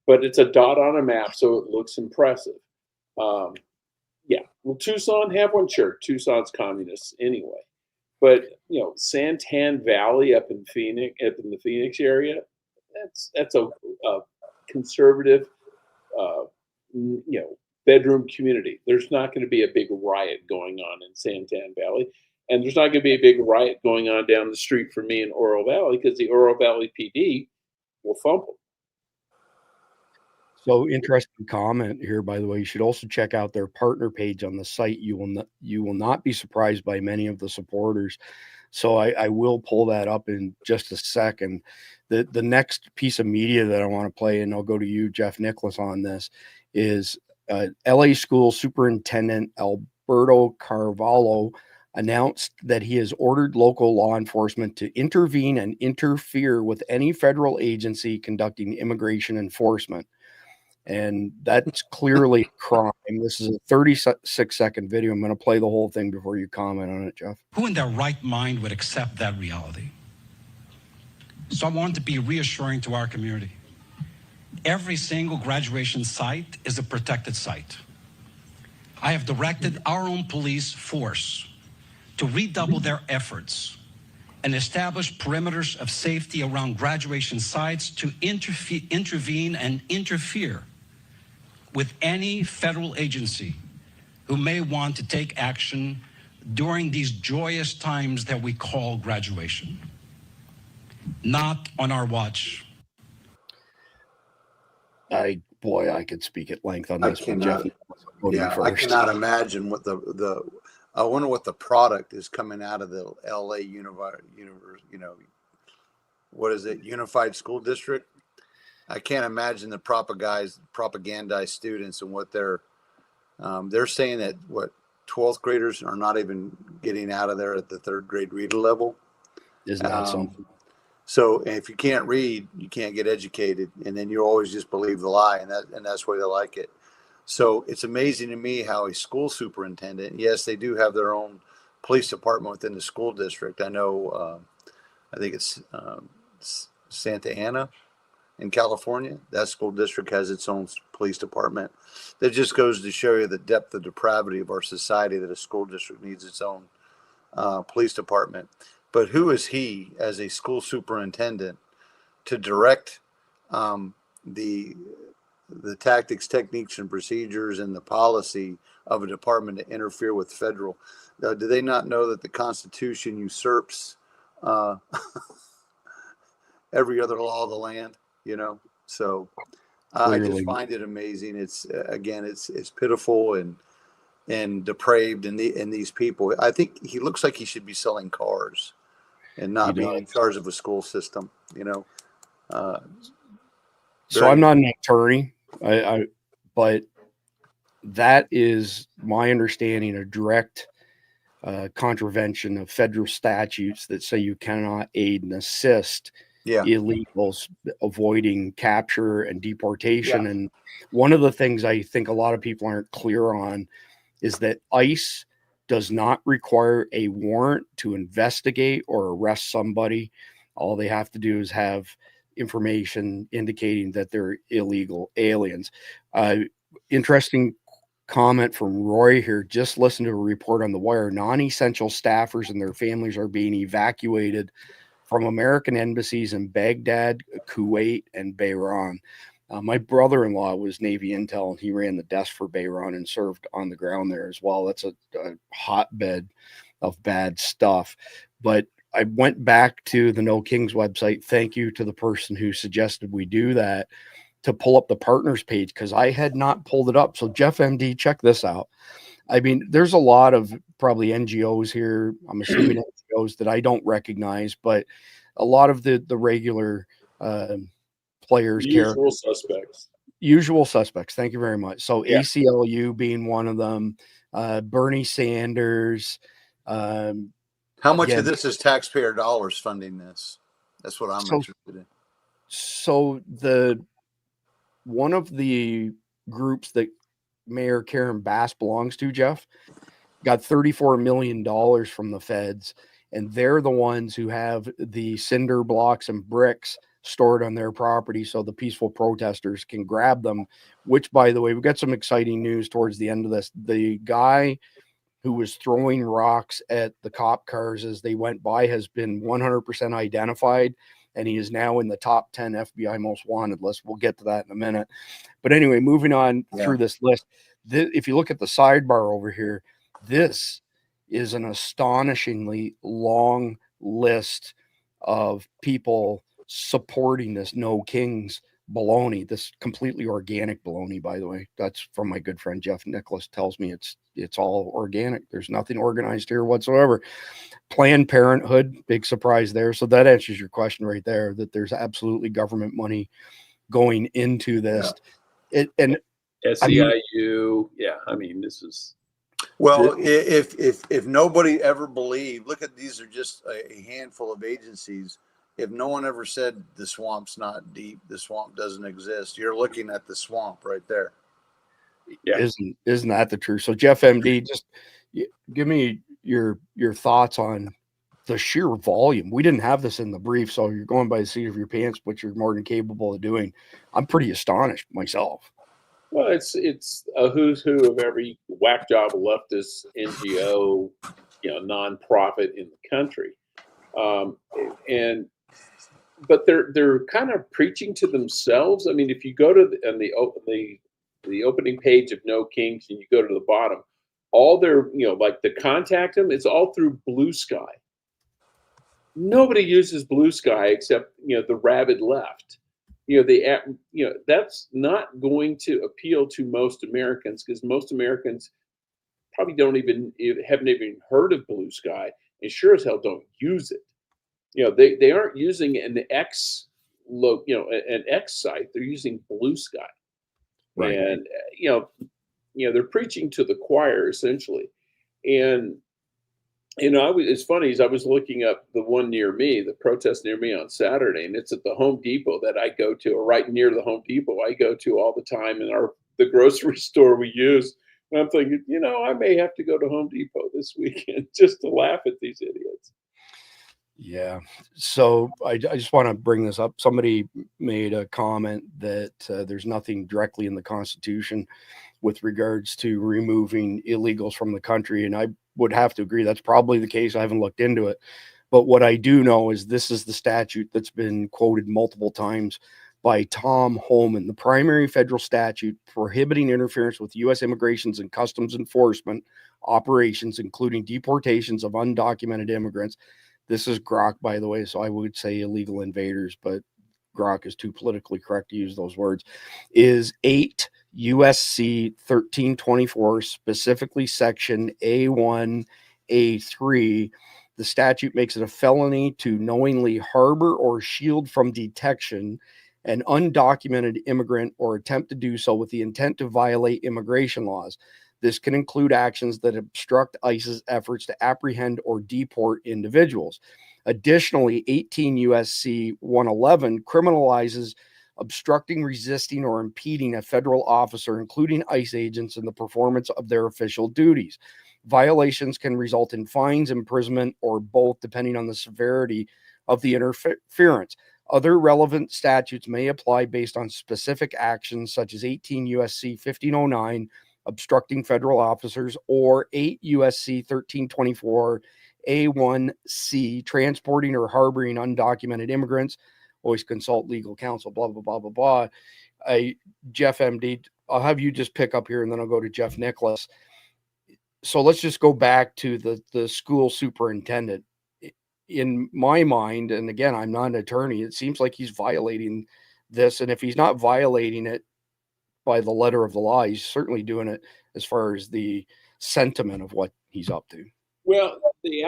But it's a dot on a map, so it looks impressive. Yeah, will Tucson have one? Sure, Tucson's communists anyway. But, Santan Valley up in the Phoenix area, that's a conservative, bedroom community. There's not going to be a big riot going on in Santan Valley. And there's not going to be a big riot going on down the street from me in Oro Valley, because the Oro Valley PD will fumble. So interesting comment here, by the way. You should also check out their partner page on the site. You will not be surprised by many of the supporters. So I will pull that up in just a second. The next piece of media that I want to play, and I'll go to you, Jeff Nicholas, on this, is LA School Superintendent Alberto Carvalho announced that he has ordered local law enforcement to intervene and interfere with any federal agency conducting immigration enforcement. And that's clearly a crime. This is a 36-second video. I'm going to play the whole thing before you comment on it, Jeff. Who in their right mind would accept that reality? So I want to be reassuring to our community. Every single graduation site is a protected site. I have directed our own police force to redouble their efforts and establish perimeters of safety around graduation sites to intervene and interfere with any federal agency who may want to take action during these joyous times that we call graduation. Not on our watch. I could speak at length on I this, but Jeff, cannot, yeah, I cannot imagine what I wonder what the product is coming out of the LA what is it, Unified School District? I can't imagine the propagandized students and what they're saying that 12th graders are not even getting out of there at the 3rd grade reader level. Isn't that something? So if you can't read, you can't get educated, and then you always just believe the lie, and that's why they like it. So it's amazing to me how a school superintendent, yes, they do have their own police department within the school district. I know, I think it's Santa Ana in California. That school district has its own police department. That just goes to show you the depth of depravity of our society, that a school district needs its own police department. But who is he as a school superintendent to direct the tactics, techniques, and procedures and the policy of a department to interfere with federal? Do they not know that the Constitution usurps every other law of the land? So I just find it amazing. It's again, it's pitiful and depraved in these people. I think he looks like he should be selling cars and not being in charge of a school system. So I'm not an attorney, but that is my understanding, a direct contravention of federal statutes that say you cannot aid and assist illegals avoiding capture and deportation. Yeah. And one of the things I think a lot of people aren't clear on is that ICE does not require a warrant to investigate or arrest somebody. All they have to do is have information indicating that they're illegal aliens. Interesting comment from Roy here. Just listen to a report on The Wire. Non-essential staffers and their families are being evacuated from American embassies in Baghdad, Kuwait, and Bahrain. My brother-in-law was Navy intel, and he ran the desk for Bahrain and served on the ground there as well. That's a hotbed of bad stuff. But I went back to the No Kings website. Thank you to the person who suggested we do that, to pull up the partners page, because I had not pulled it up. So Jeff MD, check this out. I mean, there's a lot of probably NGOs here. I'm assuming NGOs that I don't recognize, but a lot of the regular players, usual suspects. Thank you very much. So yeah. ACLU being one of them, Bernie Sanders. How much of this is taxpayer dollars funding this? That's what I'm interested in. So one of the groups that Mayor Karen Bass belongs to, Jeff, got $34 million from the feds, and they're the ones who have the cinder blocks and bricks stored on their property so the peaceful protesters can grab them, which, by the way, we've got some exciting news towards the end of this. The guy who was throwing rocks at the cop cars as they went by has been 100% identified, and he is now in the top 10 FBI most wanted list. We'll get to that in a minute. But anyway, moving on through this list, if you look at the sidebar over here, this is an astonishingly long list of people supporting this No Kings baloney, this completely organic baloney, by the way. That's from my good friend Jeff Nicholas. Tells me it's all organic. There's nothing organized here whatsoever. Planned Parenthood, big surprise there. So that answers your question right there, that there's absolutely government money going into this. And SEIU, I mean, this is if nobody ever believed, look at these are just a handful of agencies. If no one ever said the swamp's not deep, the swamp doesn't exist, you're looking at the swamp right there. Yeah. Isn't that the truth? So Jeff MD, just give me your thoughts on the sheer volume. We didn't have this in the brief, so you're going by the seat of your pants, which you're more than capable of doing. I'm pretty astonished myself. Well, it's a who's who of every whack job leftist NGO, nonprofit in the country, but they're kind of preaching to themselves. I mean, if you go to the opening page of No Kings and you go to the bottom, all their, like to contact them, it's all through Blue Sky. Nobody uses Blue Sky except, the rabid left. That's not going to appeal to most Americans, because most Americans probably haven't even heard of Blue Sky, and sure as hell don't use it. They aren't using an X site. They're using Blue Sky. Right. And they're preaching to the choir essentially. And it's funny, as I was looking up the one near me, the protest near me on Saturday, and it's at the Home Depot that I go to, or right near the Home Depot I go to all the time, in the grocery store we use. And I'm thinking, I may have to go to Home Depot this weekend just to laugh at these idiots. Yeah. So I just want to bring this up. Somebody made a comment that there's nothing directly in the Constitution with regards to removing illegals from the country. And I would have to agree that's probably the case. I haven't looked into it. But what I do know is this is the statute that's been quoted multiple times by Tom Homan, the primary federal statute prohibiting interference with U.S. immigrations and customs enforcement operations, including deportations of undocumented immigrants. This is Grok, by the way, so I would say illegal invaders, but Grok is too politically correct to use those words, is 8 USC 1324, specifically section A1, A3. The statute makes it a felony to knowingly harbor or shield from detection an undocumented immigrant or attempt to do so with the intent to violate immigration laws. This can include actions that obstruct ICE's efforts to apprehend or deport individuals. Additionally, 18 USC 111 criminalizes obstructing, resisting, or impeding a federal officer, including ICE agents, in the performance of their official duties. Violations can result in fines, imprisonment, or both, depending on the severity of the interference. Other relevant statutes may apply based on specific actions, such as 18 USC 1509, obstructing federal officers, or 8 USC 1324 A1C, transporting or harboring undocumented immigrants. Always consult legal counsel, blah, blah, blah, blah, blah. Jeff MD, I'll have you just pick up here, and then I'll go to Jeff Nicholas. So let's just go back to the school superintendent. In my mind, and again, I'm not an attorney, it seems like he's violating this. And if he's not violating it by the letter of the law, he's certainly doing it as far as the sentiment of what he's up to. Well, there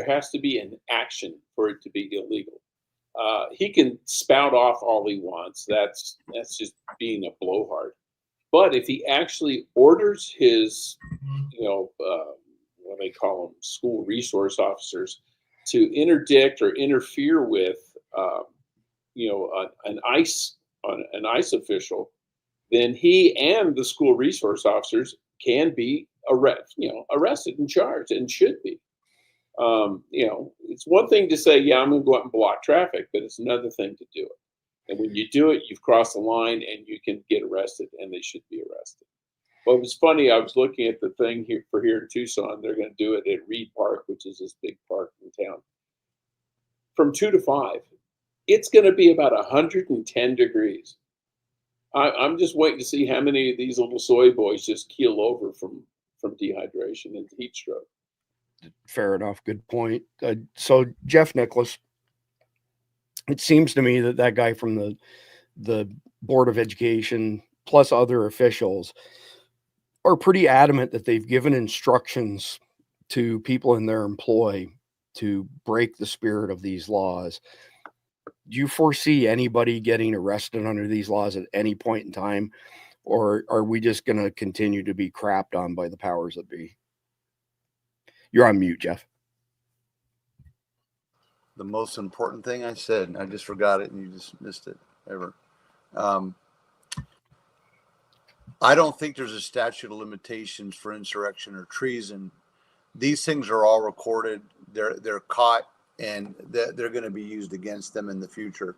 has to be an action for it to be illegal. He can spout off all he wants. That's just being a blowhard. But if he actually orders his, what they call them, school resource officers, to interdict or interfere with, an ICE official, then he and the school resource officers can be arrested and charged, and should be. It's one thing to say, yeah, I'm going to go out and block traffic, but it's another thing to do it. And when you do it, you've crossed the line, and you can get arrested, and they should be arrested. Well, it was funny. I was looking at the thing here in Tucson. They're going to do it at Reed Park, which is this big park in town. From 2 to 5, it's going to be about 110 degrees. I'm just waiting to see how many of these little soy boys just keel over from dehydration and heat stroke. Fair enough. Good point. So Jeff Nicholas, it seems to me that guy from the Board of Education plus other officials are pretty adamant that they've given instructions to people in their employ to break the spirit of these laws. Do you foresee anybody getting arrested under these laws at any point in time, or are we just going to continue to be crapped on by the powers that be? You're on mute, Jeff. The most important thing I said, I just forgot it, and you just missed it. Ever. I don't think there's a statute of limitations for insurrection or treason. These things are all recorded. They're caught, and they're going to be used against them in the future.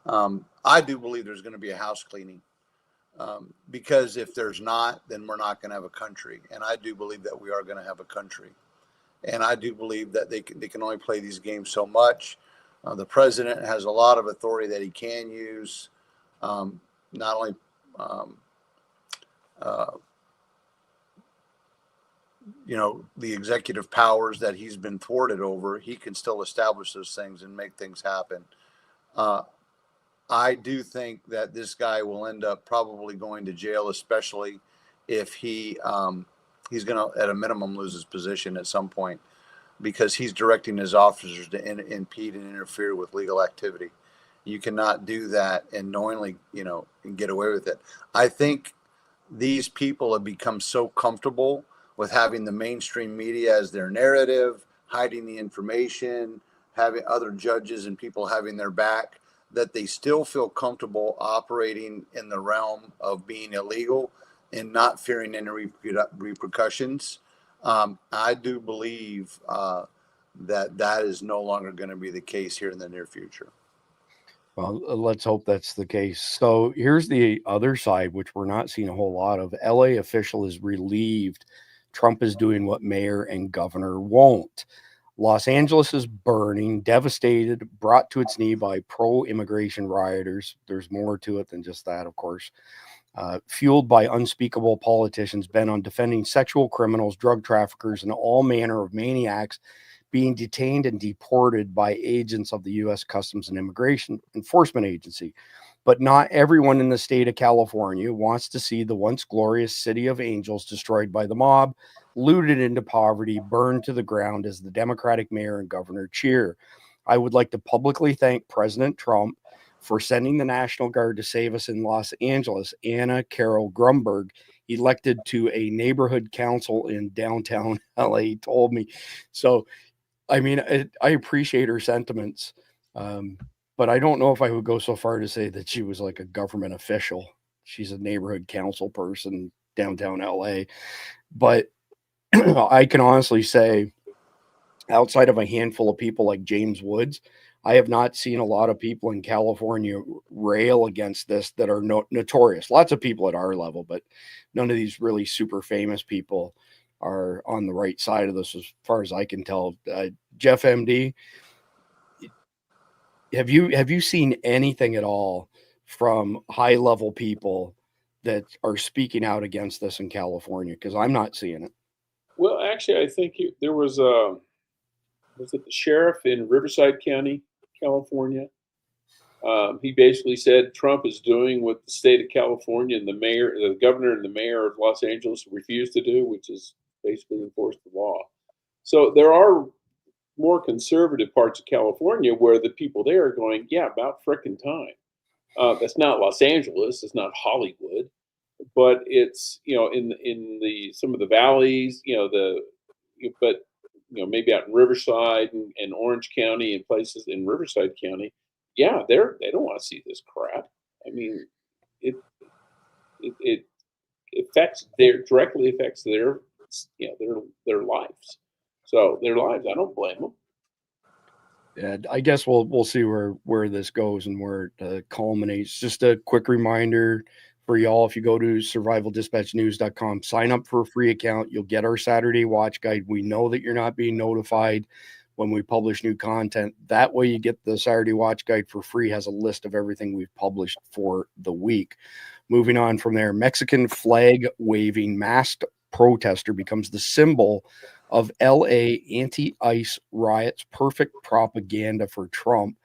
I do believe there's going to be a house cleaning, because if there's not, then we're not going to have a country. And I do believe that we are going to have a country. And I do believe that they can only play these games so much. The president has a lot of authority that he can use, not only the executive powers that he's been thwarted over, he can still establish those things and make things happen. I do think that this guy will end up probably going to jail, especially if he's going to, at a minimum, lose his position at some point, because he's directing his officers to impede and interfere with legal activity. You cannot do that and knowingly, and get away with it. I think these people have become so comfortable with having the mainstream media as their narrative, hiding the information, having other judges and people having their back, that they still feel comfortable operating in the realm of being illegal and not fearing any repercussions. I do believe that is no longer going to be the case here in the near future. Well, let's hope that's the case. So here's the other side, which we're not seeing a whole lot of. LA official is relieved Trump is doing what mayor and governor won't. Los Angeles is burning, devastated, brought to its knee by pro-immigration rioters. There's more to it than just that, of course. Fueled by unspeakable politicians bent on defending sexual criminals, drug traffickers, and all manner of maniacs being detained and deported by agents of the U.S. Customs and Immigration Enforcement Agency. But not everyone in the state of California wants to see the once glorious city of angels destroyed by the mob, looted into poverty, burned to the ground as the Democratic mayor and governor cheer. I would like to publicly thank President Trump for sending the National Guard to save us in Los Angeles. Anna Carol Grunberg, elected to a neighborhood council in downtown LA, told me. So, I mean, I appreciate her sentiments, but I don't know if I would go so far to say that she was like a government official. She's a neighborhood council person downtown LA. But I can honestly say, outside of a handful of people like James Woods, I have not seen a lot of people in California rail against this that are notorious. Lots of people at our level, but none of these really super famous people are on the right side of this, as far as I can tell. Jeff MD, have you seen anything at all from high level people that are speaking out against this in California? Because I'm not seeing it. Well, actually, I think there was it the sheriff in Riverside County, California? He basically said Trump is doing what the state of California and the governor and the mayor of Los Angeles refused to do, which is basically enforce the law. So there are more conservative parts of California where the people there are going, yeah, about frickin' time. That's not Los Angeles. It's not Hollywood, but it's, in the some of the valleys, but maybe out in Riverside and Orange County and places in Riverside County, yeah, they don't want to see this crap. I mean, it directly affects their lives. So their lives, I don't blame them. And I guess we'll see where this goes and where it culminates. Just a quick reminder for y'all, if you go to survivaldispatchnews.com, sign up for a free account. You'll get our Saturday watch guide. We know that you're not being notified when we publish new content. That way you get the Saturday watch guide for free, has a list of everything we've published for the week. Moving on from there, Mexican flag waving masked protester becomes the symbol of LA anti-ICE riots. Perfect propaganda for Trump.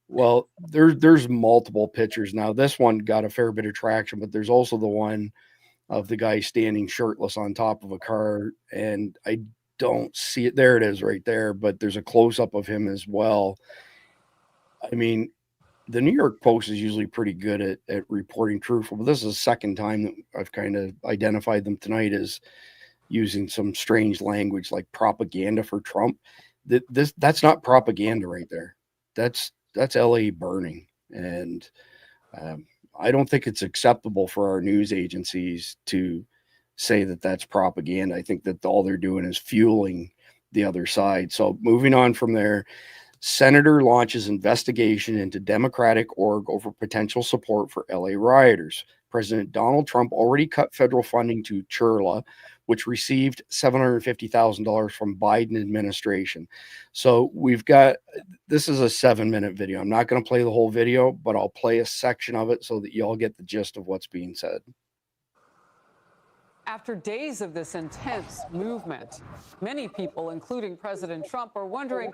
Well, there's multiple pictures. Now, this one got a fair bit of traction, but there's also the one of the guy standing shirtless on top of a car, and I don't see it. There it is right there, but there's a close-up of him as well. I mean, the New York Post is usually pretty good at reporting truthful, but this is the second time that I've kind of identified them tonight as using some strange language like propaganda for Trump. That's not propaganda right there. That's LA burning. And I don't think it's acceptable for our news agencies to say that that's propaganda. I think that all they're doing is fueling the other side. So moving on from there, Senator launches investigation into Democratic org over potential support for LA rioters. President Donald Trump already cut federal funding to Churla, which received $750,000 from Biden administration. So we've got, this is a 7-minute video. I'm not going to play the whole video, but I'll play a section of it so that y'all get the gist of what's being said. After days of this intense movement, many people, including President Trump, are wondering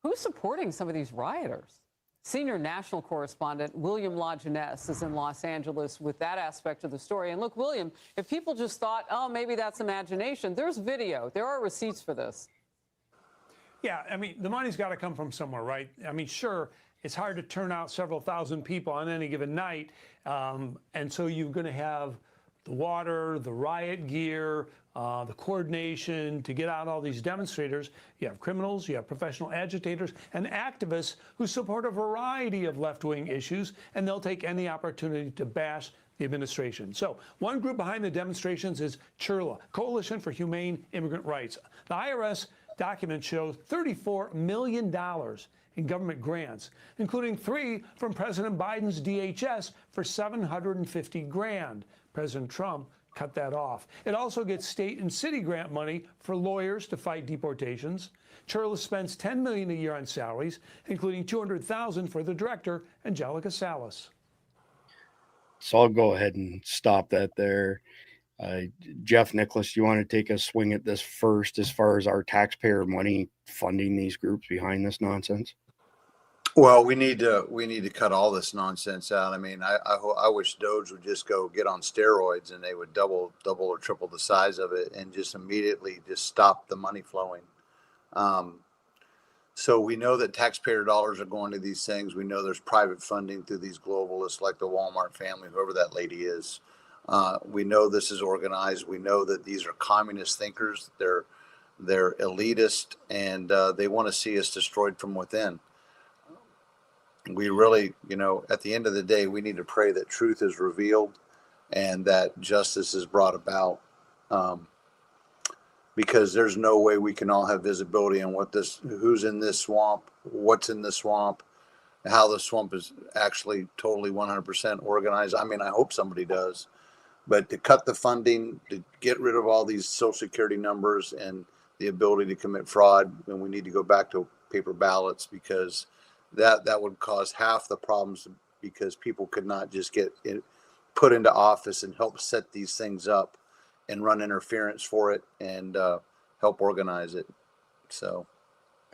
who's supporting some of these rioters. Senior national correspondent William LaJeunesse is in Los Angeles with that aspect of the story. And look, William, if people just thought, oh, maybe that's imagination, there's video. There are receipts for this. Yeah, I mean, the money's got to come from somewhere, right? I mean, sure, it's hard to turn out several thousand people on any given night. And so you're going to have the water, the riot gear, the coordination to get out all these demonstrators. You have criminals, you have professional agitators, and activists who support a variety of left-wing issues, and they'll take any opportunity to bash the administration. So one group behind the demonstrations is CHIRLA, Coalition for Humane Immigrant Rights. The IRS document shows $34 million in government grants, including 3 from President Biden's DHS for $750 grand. President Trump cut that off. It also gets state and city grant money for lawyers to fight deportations. CHIRLA spends $10 million a year on salaries, including $200,000 for the director, Angelica Salas. So I'll go ahead and stop that there. Jeff Nicholas, you want to take a swing at this first as far as our taxpayer money funding these groups behind this nonsense? Well, we need to cut all this nonsense out. I mean, I wish Doge would just go get on steroids and they would double or triple the size of it and just immediately just stop the money flowing. So we know that taxpayer dollars are going to these things. We know there's private funding through these globalists like the Walmart family, whoever that lady is. We know this is organized. We know that these are communist thinkers. They're elitist, and they want to see us destroyed from within. We really, at the end of the day, we need to pray that truth is revealed and that justice is brought about, because there's no way we can all have visibility on who's in this swamp, what's in the swamp, how the swamp is actually totally 100% organized. I mean, I hope somebody does, but to cut the funding, to get rid of all these Social Security numbers and the ability to commit fraud, and we need to go back to paper ballots, because that would cause half the problems, because people could not just get put into office and help set these things up and run interference for it and help organize it. So.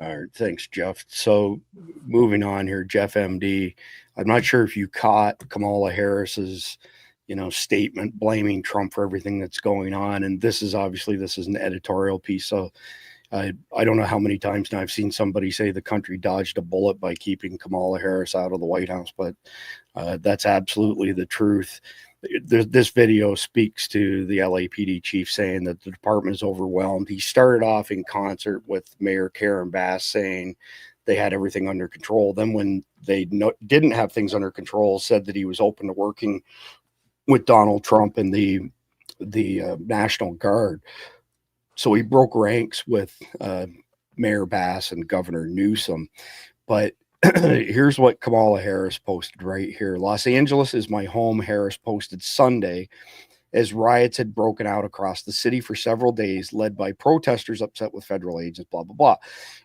All right. Thanks, Jeff. So moving on here, Jeff MD, I'm not sure if you caught Kamala Harris's, statement blaming Trump for everything that's going on. And this is an editorial piece. So I don't know how many times now I've seen somebody say the country dodged a bullet by keeping Kamala Harris out of the White House, but that's absolutely the truth. This video speaks to the LAPD chief saying that the department is overwhelmed. He started off in concert with Mayor Karen Bass saying they had everything under control. Then when they didn't have things under control, said that he was open to working with Donald Trump and the National Guard. So he broke ranks with Mayor Bass and Governor Newsom. But here's what Kamala Harris posted right here. Los Angeles is my home, Harris posted Sunday, as riots had broken out across the city for several days, led by protesters upset with federal agents, blah, blah, blah.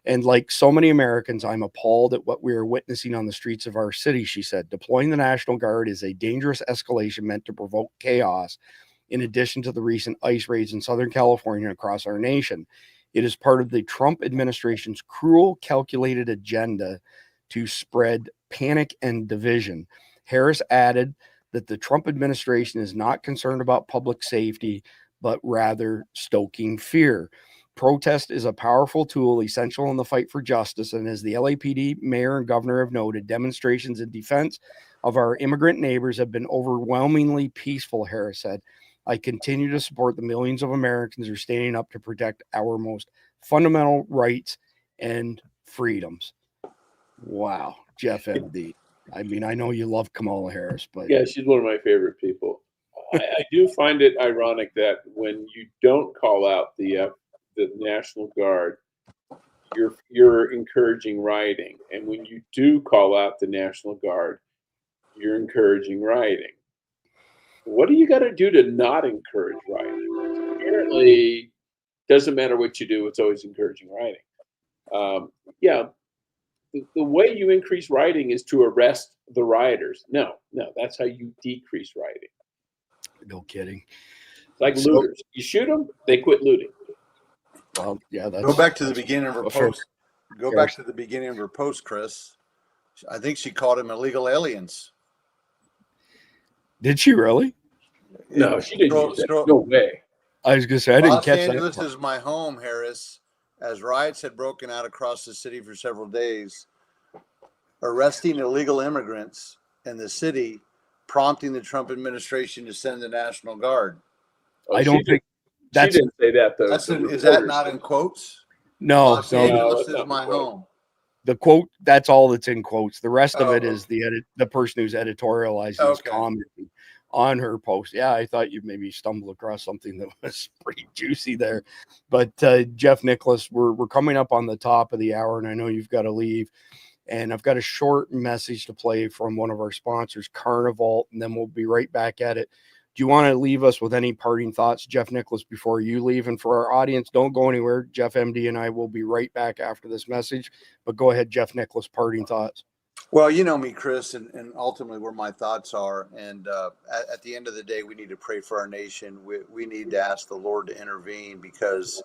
And like so many Americans, I'm appalled at what we are witnessing on the streets of our city, she said. Deploying the National Guard is a dangerous escalation meant to provoke chaos, in addition to the recent ICE raids in Southern California and across our nation. It is part of the Trump administration's cruel, calculated agenda to spread panic and division. Harris added that the Trump administration is not concerned about public safety, but rather stoking fear. Protest is a powerful tool essential in the fight for justice, and as the LAPD mayor and governor have noted, demonstrations in defense of our immigrant neighbors have been overwhelmingly peaceful, Harris said. I continue to support the millions of Americans who are standing up to protect our most fundamental rights and freedoms. Wow, Jeff MD. I mean, I know you love Kamala Harris, but yeah, she's one of my favorite people. I do find it ironic that when you don't call out the National Guard, you're encouraging rioting, and when you do call out the National Guard, you're encouraging rioting. What do you got to do to not encourage rioting? Apparently, doesn't matter what you do; it's always encouraging rioting. The way you increase rioting is to arrest the rioters. No, that's how you decrease rioting. No kidding. It's like looters. You shoot them, they quit looting. Well, yeah, that's Go back to the beginning of her fair. post. Go back to the beginning of her post, Chris. I think she called them illegal aliens. Did she really? No, she didn't use that. No way. I was gonna say I didn't Los catch Angeles that. is my home, Harris. As riots had broken out across the city for several days, arresting illegal immigrants in the city, prompting the Trump administration to send the National Guard. Oh, I don't think she didn't say that though. Is that not in quotes? No, Los Angeles that's is my home. The quote, that's all that's in quotes. The rest of it Oh. is the person who's editorializing is commenting on her post. Yeah, I thought you maybe stumbled across something that was pretty juicy there. But Jeff Nicholas, we're coming up on the top of the hour, and I know you've got to leave. And I've got a short message to play from one of our sponsors, Carnival, and then we'll be right back at it. Do you want to leave us with any parting thoughts, Jeff Nicholas, before you leave? And for our audience, don't go anywhere. Jeff MD and I will be right back after this message. But go ahead, Jeff Nicholas, parting thoughts. Well, you know me, Chris, and ultimately where my thoughts are. And at the end of the day, we need to pray for our nation. We need to ask the Lord to intervene, because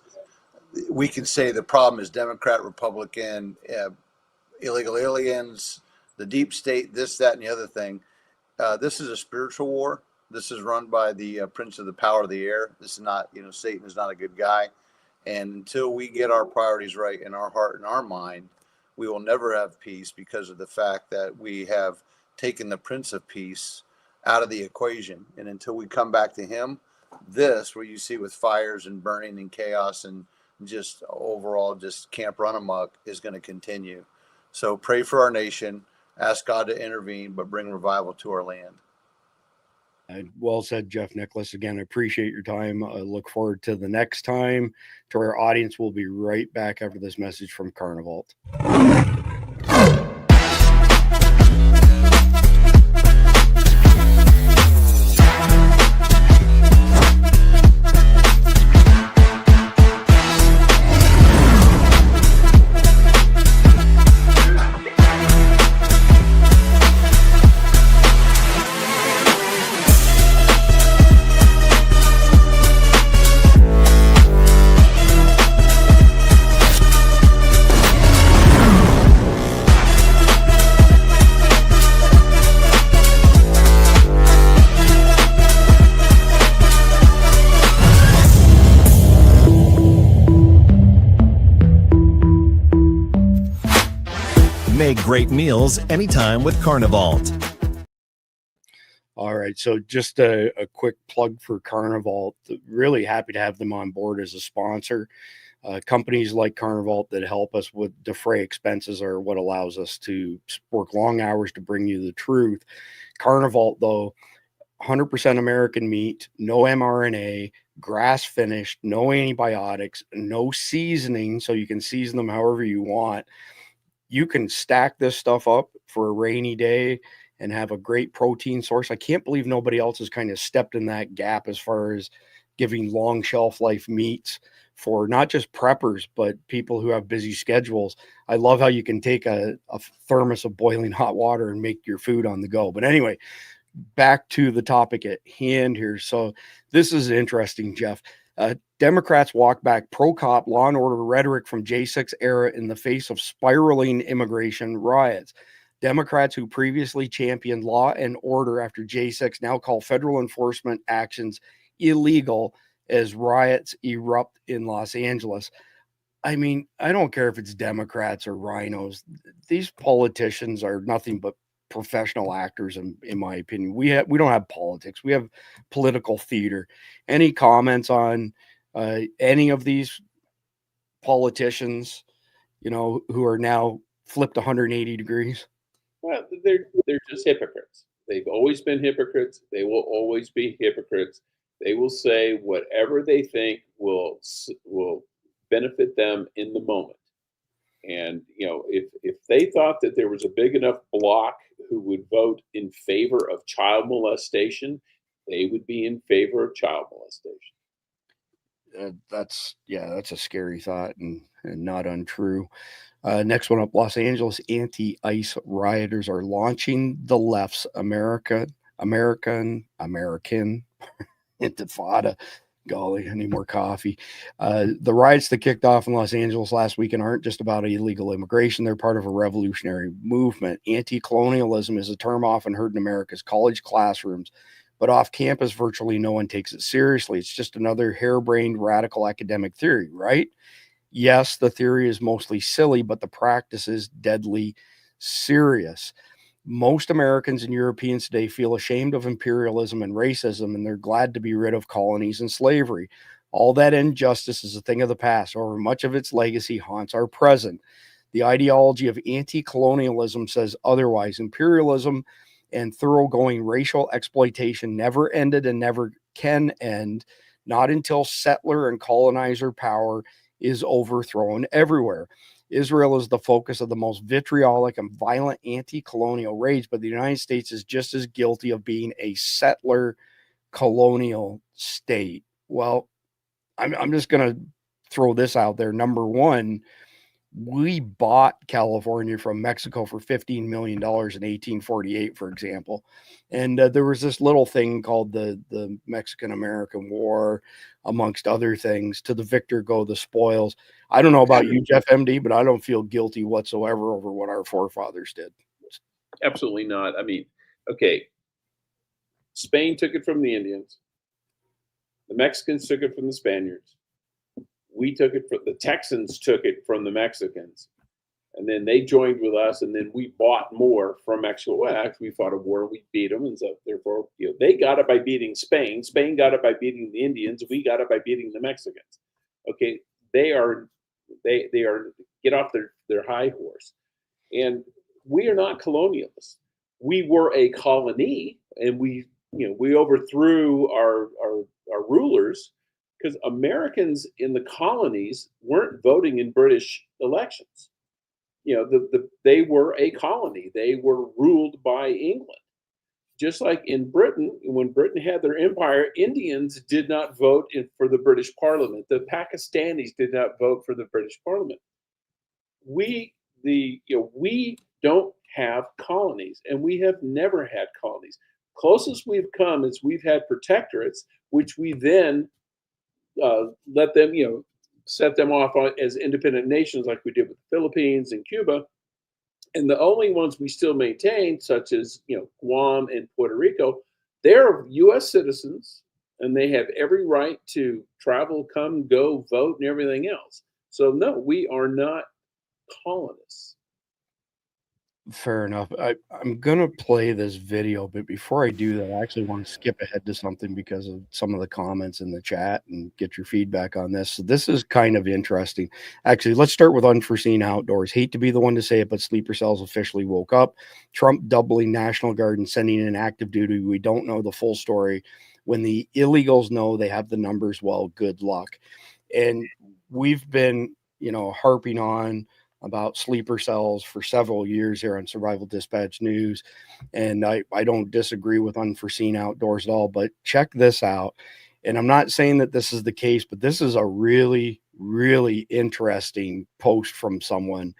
we can say the problem is Democrat, Republican, illegal aliens, the deep state, this, that, and the other thing. This is a spiritual war. This is run by the prince of the power of the air. This is not, Satan is not a good guy. And until we get our priorities right in our heart and our mind, we will never have peace, because of the fact that we have taken the Prince of Peace out of the equation. And until we come back to him, this, where you see with fires and burning and chaos and just overall just camp run amok, is going to continue. So pray for our nation, ask God to intervene, but bring revival to our land. Well said, Jeff Nicholas. Again, I appreciate your time. I look forward to the next time. To our audience, we'll be right back after this message from Carnival. Make great meals anytime with Carnival. All right. So just a quick plug for Carnival. Really happy to have them on board as a sponsor. Companies like Carnival that help us with defray expenses are what allows us to work long hours to bring you the truth. Carnival, though, 100% American meat, no mRNA, grass finished, no antibiotics, no seasoning, so you can season them however you want. You can stack this stuff up for a rainy day and have a great protein source. I can't believe nobody else has kind of stepped in that gap as far as giving long shelf life meats for not just preppers, but people who have busy schedules. I love how you can take a thermos of boiling hot water and make your food on the go. But anyway, back to the topic at hand here. So this is interesting, Jeff. Democrats walk back pro-cop law and order rhetoric from J6 era in the face of spiraling immigration riots. Democrats who previously championed law and order after J6 now call federal enforcement actions illegal as riots erupt in Los Angeles. I mean, I don't care if it's Democrats or rhinos. These politicians are nothing but professional actors, in my opinion. We don't have politics. We have political theater. Any comments on any of these politicians, who are now flipped 180 degrees? Well, they're just hypocrites. They've always been hypocrites. They will always be hypocrites. They will say whatever they think will benefit them in the moment. And if they thought that there was a big enough bloc who would vote in favor of child molestation, they would be in favor of child molestation. That's a scary thought and not untrue. Next one up, Los Angeles anti-ICE rioters are launching the left's American Intifada. Golly, I need more coffee. The riots that kicked off in Los Angeles last weekend aren't just about illegal immigration. They're part of a revolutionary movement. Anti-colonialism is a term often heard in America's college classrooms, but off campus, virtually no one takes it seriously. It's just another harebrained radical academic theory, right? Yes, the theory is mostly silly, but the practice is deadly serious. Most Americans and Europeans today feel ashamed of imperialism and racism, and they're glad to be rid of colonies and slavery. All that injustice is a thing of the past. However, much of its legacy haunts our present. The ideology of anti-colonialism says otherwise. Imperialism and thoroughgoing racial exploitation never ended and never can end, not until settler and colonizer power is overthrown everywhere. Israel is the focus of the most vitriolic and violent anti-colonial rage, but the United States is just as guilty of being a settler colonial state. Well, I'm just going to throw this out there. Number one, we bought California from Mexico for $15 million in 1848, for example. And there was this little thing called the Mexican-American War, amongst other things. To the victor go the spoils. I don't know about you, Jeff MD, but I don't feel guilty whatsoever over what our forefathers did. Absolutely not. I mean, okay, Spain took it from the Indians. The Mexicans took it from the Spaniards. We took it from the Texans, took it from the Mexicans, and then they joined with us, and then we bought more from Mexico. Well, actually, we fought a war, we beat them, and so therefore, they got it by beating Spain. Spain got it by beating the Indians. We got it by beating the Mexicans. Okay, they are get off their high horse, and we are not colonialists. We were a colony, and we overthrew our rulers. Because Americans in the colonies weren't voting in British elections. They were a colony. They were ruled by England. Just like in Britain, when Britain had their empire, Indians did not vote for the British Parliament. The Pakistanis did not vote for the British Parliament. We don't have colonies, and we have never had colonies. Closest we've come is we've had protectorates, which we then let them, set them off as independent nations like we did with the Philippines and Cuba. And the only ones we still maintain, such as, Guam and Puerto Rico, they're U.S. citizens, and they have every right to travel, come, go, vote, and everything else. So, no, we are not colonists. Fair enough. I'm going to play this video, but before I do that, I actually want to skip ahead to something because of some of the comments in the chat and get your feedback on this. So this is kind of interesting. Actually, let's start with unforeseen outdoors. Hate to be the one to say it, but sleeper cells officially woke up. Trump doubling National Guard and sending in active duty. We don't know the full story. When the illegals know they have the numbers, well, good luck. And we've been, harping on about sleeper cells for several years here on Survival Dispatch News. And I don't disagree with unforeseen outdoors at all, but check this out. And I'm not saying that this is the case, but this is a really, really interesting post from someone,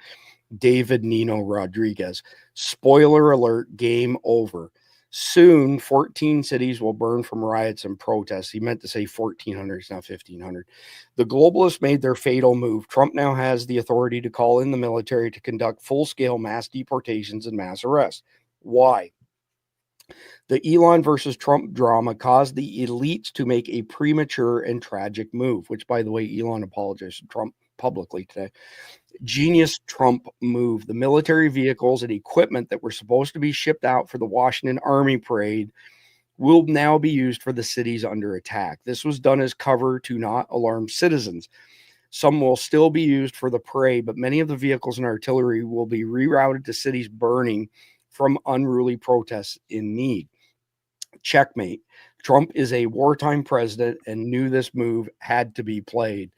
David Nino Rodriguez. Spoiler alert, game over. Soon, 14 cities will burn from riots and protests. He meant to say 1,400, it's now 1,500. The globalists made their fatal move. Trump now has the authority to call in the military to conduct full-scale mass deportations and mass arrests. Why? The Elon versus Trump drama caused the elites to make a premature and tragic move, which, by the way, Elon apologized to Trump publicly today. Genius Trump move. The military vehicles and equipment that were supposed to be shipped out for the Washington Army Parade will now be used for the cities under attack. This was done as cover to not alarm citizens. Some will still be used for the parade, but many of the vehicles and artillery will be rerouted to cities burning from unruly protests in need. Checkmate. Trump is a wartime president and knew this move had to be played.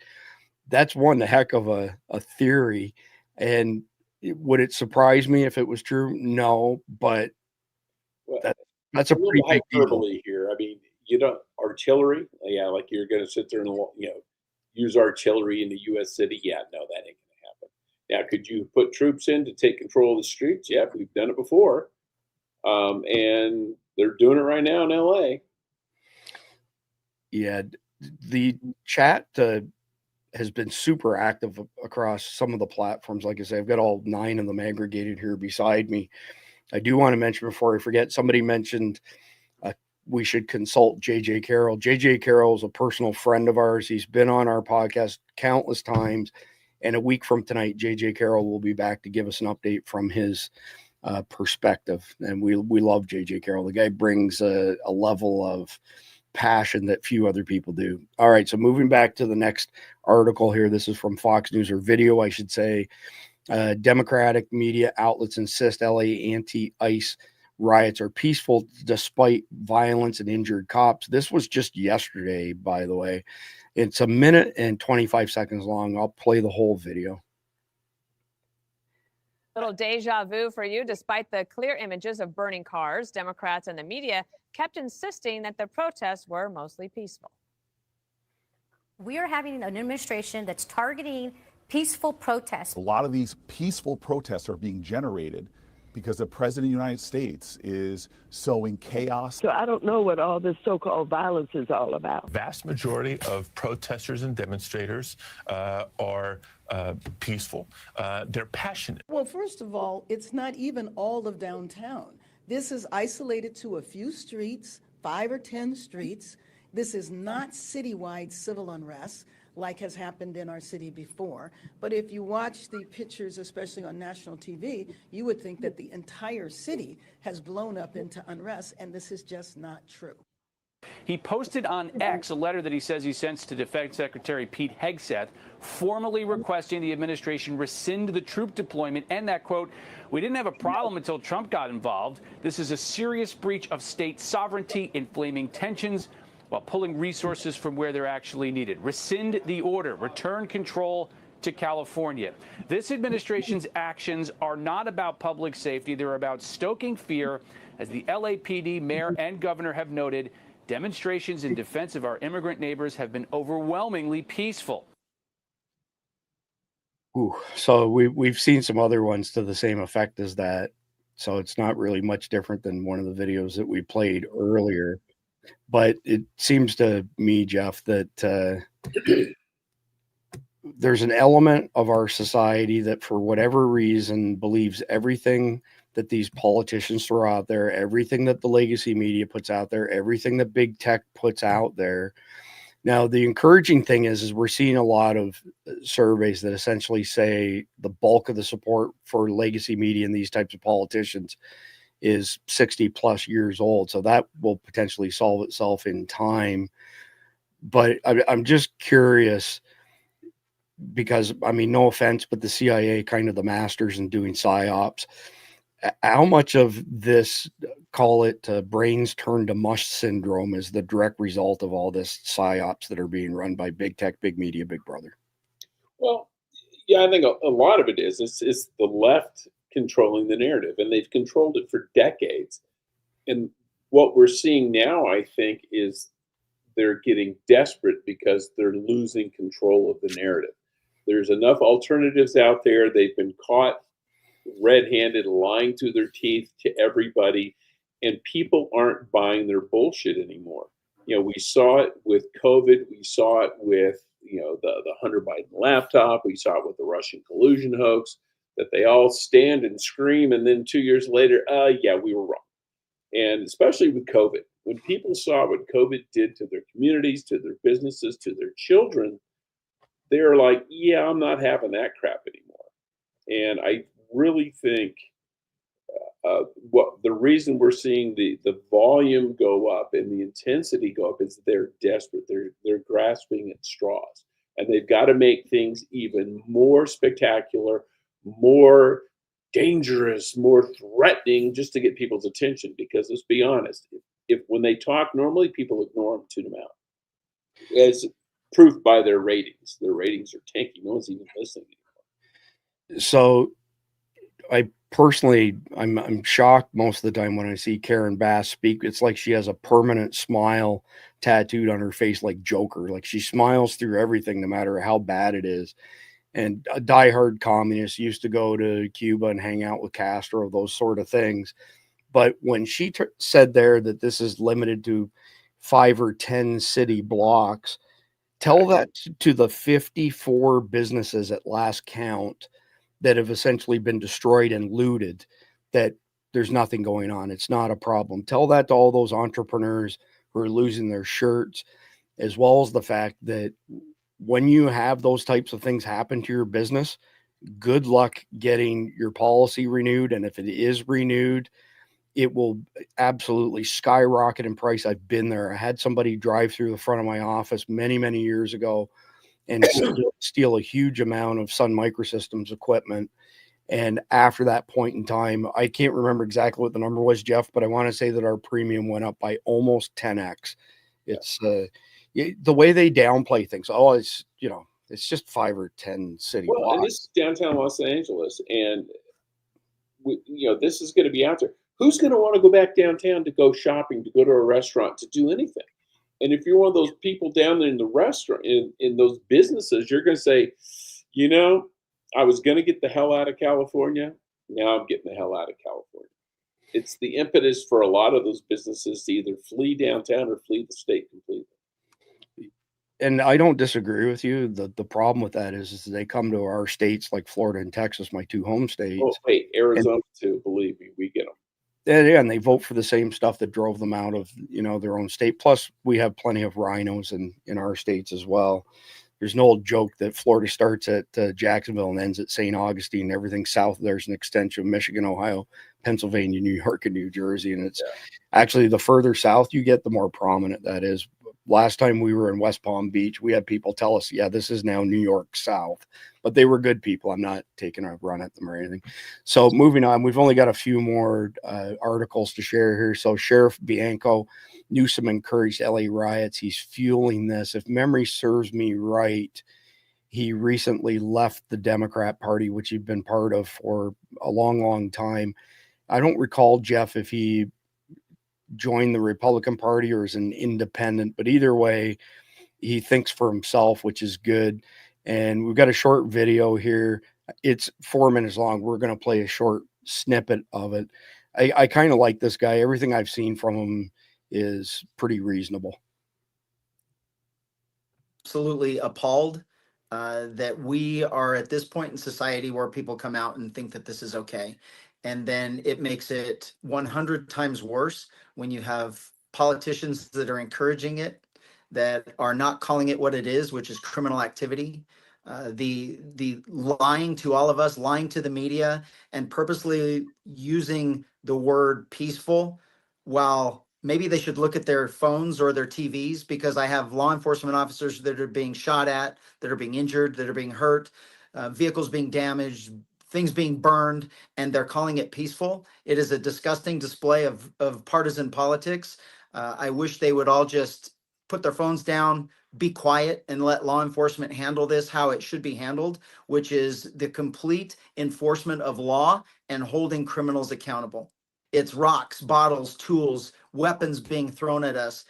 That's one heck of a theory. And would it surprise me if it was true? No, but that's a pretty big hyperbole here. I mean, artillery, like you're going to sit there and use artillery in a U.S. city. Yeah, no, that ain't going to happen. Now, could you put troops in to take control of the streets? Yeah, we've done it before, and they're doing it right now in L.A. Yeah, the chat has been super active across some of the platforms. Like I say, I've got all 9 of them aggregated here beside me. I do want to mention before I forget, somebody mentioned we should consult JJ Carroll. JJ Carroll is a personal friend of ours. He's been on our podcast countless times. And a week from tonight, JJ Carroll will be back to give us an update from his perspective. And we love JJ Carroll. The guy brings a level of passion that few other people do. All right, so moving back to the next article here. This is from Fox News, or video, I should say. Democratic media outlets insist LA anti-ICE riots are peaceful despite violence and injured cops. This was just yesterday, by the way. It's 1 minute and 25 seconds long. I'll play the whole video. Little deja vu for you. Despite the clear images of burning cars, Democrats and the media kept insisting that the protests were mostly peaceful. We are having an administration that's targeting peaceful protests. A lot of these peaceful protests are being generated because the president of the United States is sowing chaos. So I don't know what all this so-called violence is all about. Vast majority of protesters and demonstrators are peaceful. They're passionate. Well, first of all, it's not even all of downtown. This is isolated to a few streets, 5 or 10 streets. This is not citywide civil unrest like has happened in our city before. But if you watch the pictures, especially on national TV, you would think that the entire city has blown up into unrest, and this is just not true. He posted on X a letter that he says he sent to Defense Secretary Pete Hegseth, formally requesting the administration rescind the troop deployment, and that, quote, "We didn't have a problem until Trump got involved. This is a serious breach of state sovereignty, inflaming tensions while pulling resources from where they're actually needed. Rescind the order. Return control to California." This administration's actions are not about public safety. They're about stoking fear. As the LAPD mayor and governor have noted, demonstrations in defense of our immigrant neighbors have been overwhelmingly peaceful. Ooh, so we've seen some other ones to the same effect as that. So it's not really much different than one of the videos that we played earlier. But it seems to me, Jeff, that there's an element of our society that for whatever reason believes everything that these politicians throw out there, everything that the legacy media puts out there, everything that big tech puts out there. Now, the encouraging thing is we're seeing a lot of surveys that essentially say the bulk of the support for legacy media and these types of politicians is 60 plus years old. So that will potentially solve itself in time. But I'm just curious because, I mean, no offense, but the CIA kind of the masters in doing psyops. How much of this, call it brains turned to mush syndrome, is the direct result of all this psyops that are being run by big tech, big media, big brother? Well, yeah, I think a lot of it is. It's the left controlling the narrative, and they've controlled it for decades. And what we're seeing now, I think, is they're getting desperate because they're losing control of the narrative. There's enough alternatives out there. They've been caught red-handed, lying through their teeth to everybody, and people aren't buying their bullshit anymore. You know, we saw it with COVID. We saw it with, the Hunter Biden laptop. We saw it with the Russian collusion hoax, that they all stand and scream, and then 2 years later, yeah, we were wrong. And especially with COVID, when people saw what COVID did to their communities, to their businesses, to their children, they're like, yeah, I'm not having that crap anymore. And I really think what the reason we're seeing the volume go up and the intensity go up is they're desperate. They're grasping at straws, and they've got to make things even more spectacular, more dangerous, more threatening, just to get people's attention. Because let's be honest, if when they talk normally, people ignore them, tune them out. As proof by their ratings. Their ratings are tanking. No one's even listening anymore. So I personally, I'm shocked most of the time when I see Karen Bass speak. It's like she has a permanent smile tattooed on her face like Joker. Like she smiles through everything, no matter how bad it is. And a diehard communist, used to go to Cuba and hang out with Castro, those sort of things. But when she said there that this is limited to 5 or 10 city blocks. Tell that to the 54 businesses at last count that have essentially been destroyed and looted, that there's nothing going on. It's not a problem. Tell that to all those entrepreneurs who are losing their shirts, as well as the fact that when you have those types of things happen to your business, good luck getting your policy renewed. And if it is renewed, it will absolutely skyrocket in price. I've been there. I had somebody drive through the front of my office many, many years ago and steal a huge amount of Sun Microsystems equipment. And after that point in time, I can't remember exactly what the number was, Jeff, but I want to say that our premium went up by almost 10x. It's the way they downplay things. Oh, it's, it's just 5 or 10 city blocks. And this is downtown Los Angeles, and this is going to be out there. Who's going to want to go back downtown to go shopping, to go to a restaurant, to do anything? And if you're one of those people down there in the restaurant, in those businesses, you're going to say, I was going to get the hell out of California. Now I'm getting the hell out of California. It's the impetus for a lot of those businesses to either flee downtown or flee the state completely. And I don't disagree with you. The problem with that is they come to our states like Florida and Texas, my 2 home states. Oh, wait, Arizona too. Believe me, we get them. And they vote for the same stuff that drove them out of, their own state. Plus, we have plenty of rhinos in our states as well. There's an old joke that Florida starts at Jacksonville and ends at St. Augustine. Everything south there's an extension of Michigan, Ohio, Pennsylvania, New York, and New Jersey. And it's actually the further south you get, the more prominent that is. Last time we were in West Palm Beach, we had people tell us, yeah, this is now New York South. But they were good people. I'm not taking a run at them or anything. So moving on, we've only got a few more articles to share here. So Sheriff Bianco, Newsom encouraged LA riots. He's fueling this. If memory serves me right, he recently left the Democrat Party, which he'd been part of for a long, long time. I don't recall, Jeff, if he joined the Republican Party or is an independent, but either way, he thinks for himself, which is good. And we've got a short video here. It's 4 minutes long. We're going to play a short snippet of it. I kind of like this guy. Everything I've seen from him is pretty reasonable. Absolutely appalled that we are at this point in society where people come out and think that this is okay. And then it makes it 100 times worse when you have politicians that are encouraging it, that are not calling it what it is, which is criminal activity. The lying to all of us, lying to the media, and purposely using the word peaceful, while maybe they should look at their phones or their TVs, because I have law enforcement officers that are being shot at, that are being injured, that are being hurt, vehicles being damaged, things being burned, and they're calling it peaceful. It is a disgusting display of partisan politics. I wish they would all just put their phones down, be quiet, and let law enforcement handle this how it should be handled, which is the complete enforcement of law and holding criminals accountable. It's rocks, bottles, tools, weapons being thrown at us.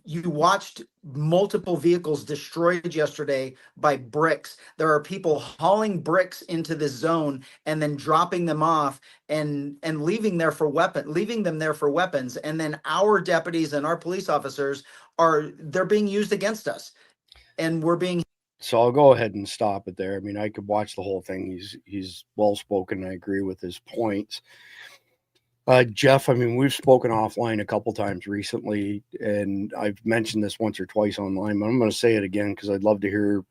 You watched multiple vehicles destroyed yesterday by bricks. There are people hauling bricks into this zone and then dropping them off and leaving them there for weapons. And then our deputies and our police officers they're being used against us, and we're being. So I'll go ahead and stop it there. I mean, I could watch the whole thing. He's well spoken. I agree with his points. Jeff, I mean, we've spoken offline a couple times recently, and I've mentioned this once or twice online, but I'm going to say it again because I'd love to hear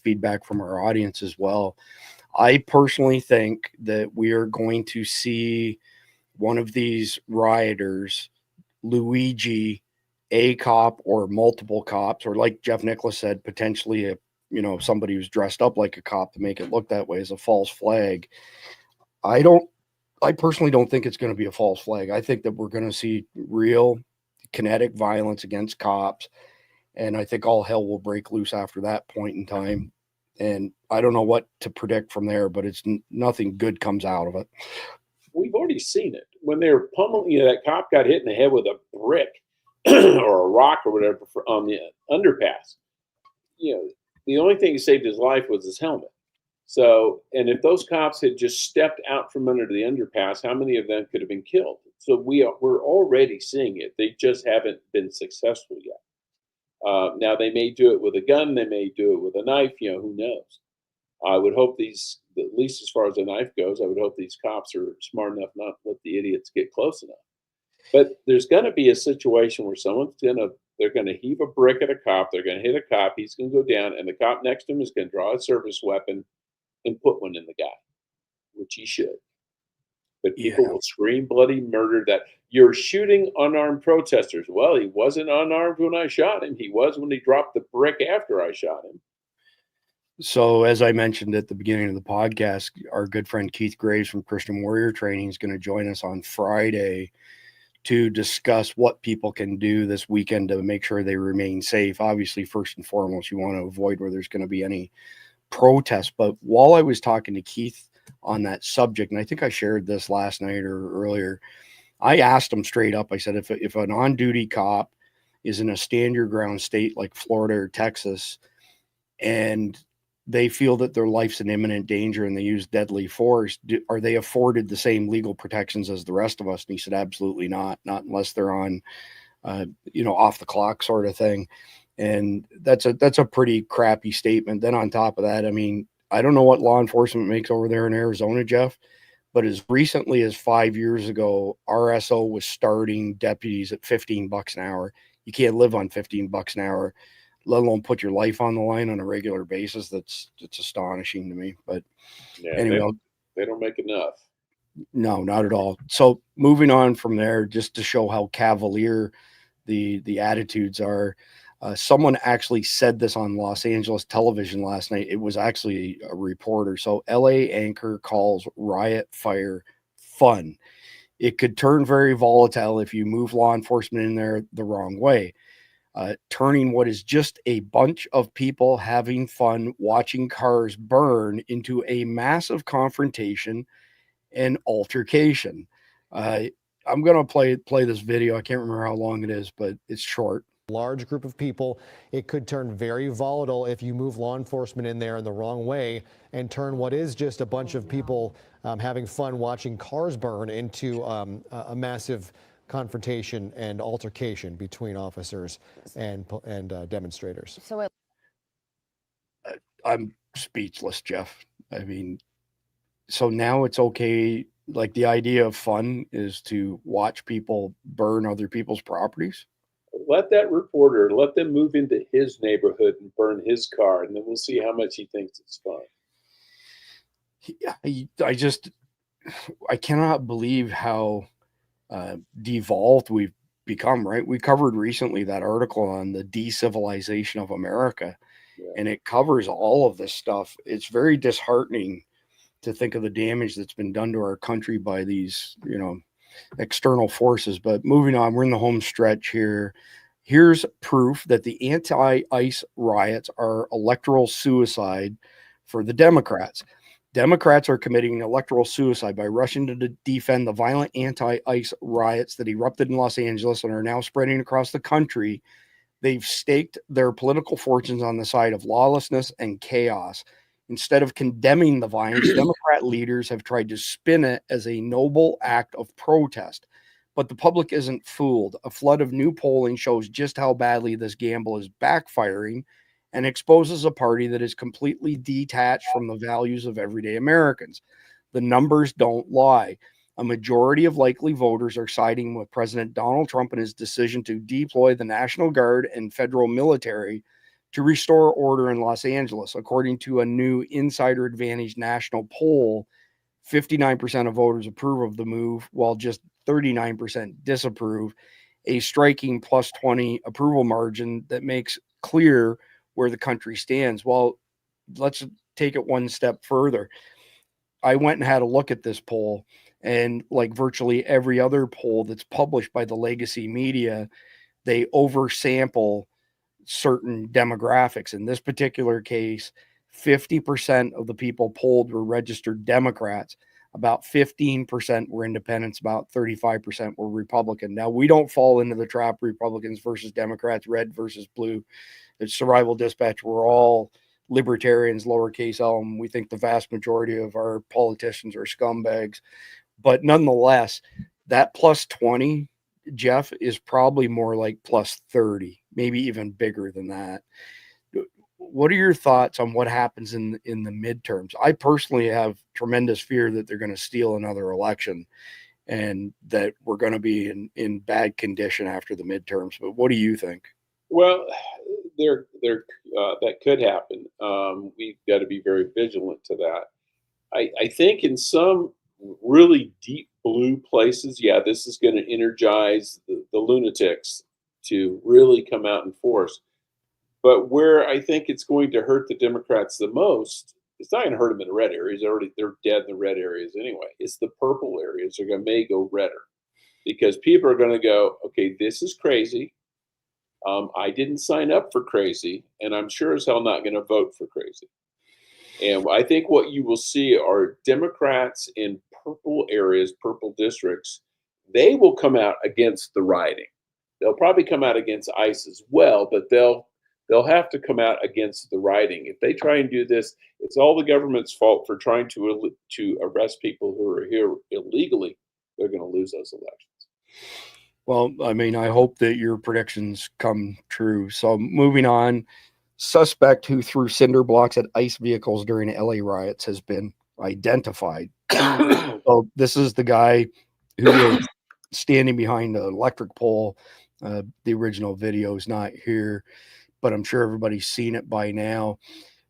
feedback from our audience as well. I personally think that we are going to see one of these rioters, Luigi, a cop or multiple cops, or like Jeff Nicholas said, potentially somebody who's dressed up like a cop to make it look that way as a false flag. I personally don't think it's going to be a false flag. I think that we're going to see real kinetic violence against cops, and I think all hell will break loose after that point in time. And I don't know what to predict from there, but it's nothing good comes out of it. We've already seen it. When they were pummeling, that cop got hit in the head with a brick or a rock or whatever on the underpass. The only thing that saved his life was his helmet. So, and if those cops had just stepped out from under the underpass, how many of them could have been killed? So we're already seeing it. They just haven't been successful yet. Now they may do it with a gun, they may do it with a knife. Who knows? I would hope these, at least as far as the knife goes, I would hope these cops are smart enough not to let the idiots get close enough. But there's going to be a situation where they're going to heave a brick at a cop. They're going to hit a cop. He's going to go down, and the cop next to him is going to draw a service weapon and put one in the guy, which he should. But people will scream bloody murder that you're shooting unarmed protesters. Well, he wasn't unarmed when I shot him. He was when he dropped the brick after I shot him. So, as I mentioned at the beginning of the podcast, our good friend Keith Graves from Christian Warrior Training is going to join us on Friday to discuss what people can do this weekend to make sure they remain safe. Obviously, first and foremost, you want to avoid where there's going to be any protests. But while I was talking to Keith on that subject, and I think I shared this last night or earlier, I asked him straight up, I said, if an on-duty cop is in a stand-your-ground state like Florida or Texas, and they feel that their life's in imminent danger and they use deadly force, are they afforded the same legal protections as the rest of us? And he said, absolutely not unless they're on, off the clock sort of thing. And that's a pretty crappy statement. Then on top of that, I mean, I don't know what law enforcement makes over there in Arizona, Jeff, but as recently as 5 years ago, RSO was starting deputies at $15 an hour. You can't live on $15 an hour, let alone put your life on the line on a regular basis. It's astonishing to me. But anyway, they don't make enough. No, not at all. So moving on from there, just to show how cavalier the attitudes are, someone actually said this on Los Angeles television last night. It was actually a reporter. So LA anchor calls riot fire fun. It could turn very volatile if you move law enforcement in there the wrong way. Turning what is just a bunch of people having fun watching cars burn into a massive confrontation and altercation. I'm going to play this video. I can't remember how long it is, but it's short. Large group of people. It could turn very volatile if you move law enforcement in there in the wrong way and turn what is just a bunch of people having fun watching cars burn into a massive confrontation and altercation between officers and demonstrators. So I'm speechless, Jeff. I mean, so now it's okay. Like the idea of fun is to watch people burn other people's properties. Let that reporter, let them move into his neighborhood and burn his car, and then we'll see how much he thinks it's fun. I cannot believe how devolved we've become, right? We covered recently that article on the decivilization of America, and it covers all of this stuff. It's very disheartening to think of the damage that's been done to our country by these, external forces. But moving on, we're in the home stretch here. Here's proof that the anti-ICE riots are electoral suicide for the Democrats. Democrats are committing electoral suicide by rushing to defend the violent anti-ICE riots that erupted in Los Angeles and are now spreading across the country. They've staked their political fortunes on the side of lawlessness and chaos. Instead of condemning the violence, Democrat leaders have tried to spin it as a noble act of protest. But the public isn't fooled. A flood of new polling shows just how badly this gamble is backfiring and exposes a party that is completely detached from the values of everyday Americans. The numbers don't lie. A majority of likely voters are siding with President Donald Trump in his decision to deploy the National Guard and federal military to restore order in Los Angeles. According to a new Insider Advantage national poll, 59% of voters approve of the move, while just 39% disapprove, a striking plus 20 approval margin that makes clear where the country stands. Well, let's take it one step further. I went and had a look at this poll, and like virtually every other poll that's published by the legacy media, they oversample certain demographics. In this particular case, 50% of the people polled were registered Democrats. About 15% were independents. About 35% were Republican. Now, we don't fall into the trap Republicans versus Democrats, red versus blue. It's Survival Dispatch. We're all libertarians, lowercase l, and we think the vast majority of our politicians are scumbags. But nonetheless, That plus 20, Jeff, is probably more like plus 30, maybe even bigger than that. What are your thoughts on what happens in the midterms? I personally have tremendous fear that they're going to steal another election and that we're going to be in bad condition after the midterms. But what do you think? Well, that could happen. We've got to be very vigilant to that. I think in some really deep blue places, yeah, this is going to energize the lunatics to really come out in force. But where I think it's going to hurt the Democrats the most, it's not going to hurt them in the red areas. They're dead in the red areas anyway. It's the purple areas are going to may go redder because people are going to go, okay, this is crazy. I didn't sign up for crazy, and I'm sure as hell not going to vote for crazy. And I think what you will see are Democrats in purple areas, purple districts. They will come out against the rioting. They'll probably come out against ICE as well, but they'll have to come out against the rioting. If they try and do this, it's all the government's fault for trying to arrest people who are here illegally. They're going to lose those elections. Well, I mean, I hope that your predictions come true. So moving on, suspect who threw cinder blocks at ICE vehicles during LA riots has been identified. So this is the guy who was standing behind the electric pole. The original video is not here, but I'm sure everybody's seen it by now.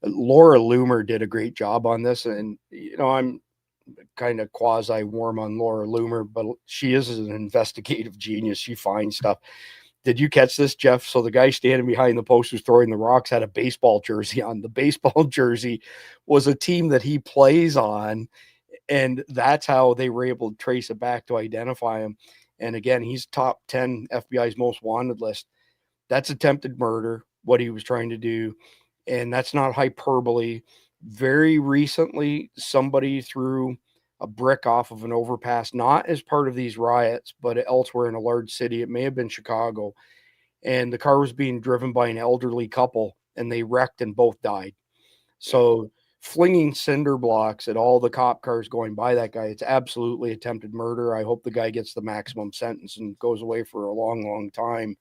Laura Loomer did a great job on this, and I'm kind of quasi warm on Laura Loomer, but she is an investigative genius. She finds stuff. Did you catch this, Jeff? So the guy standing behind the post who's throwing the rocks had a baseball jersey on. The baseball jersey was a team that he plays on, and that's how they were able to trace it back to identify him. And again, he's top 10 FBI's most wanted list. That's attempted murder, what he was trying to do. And that's not hyperbole. Very recently, somebody threw a brick off of an overpass, not as part of these riots, but elsewhere in a large city. It may have been Chicago. And the car was being driven by an elderly couple, and they wrecked and both died. So flinging cinder blocks at all the cop cars going by that guy, it's absolutely attempted murder. I hope the guy gets the maximum sentence and goes away for a long, long time.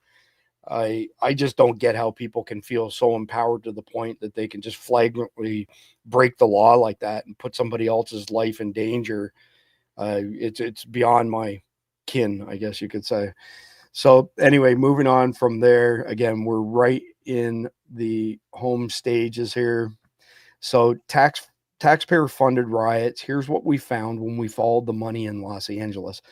I just don't get how people can feel so empowered to the point that they can just flagrantly break the law like that and put somebody else's life in danger. It's beyond my kin, I guess you could say. So anyway, moving on from there, again, we're right in the home stages here. So taxpayer funded riots. Here's what we found when we followed the money in Los Angeles.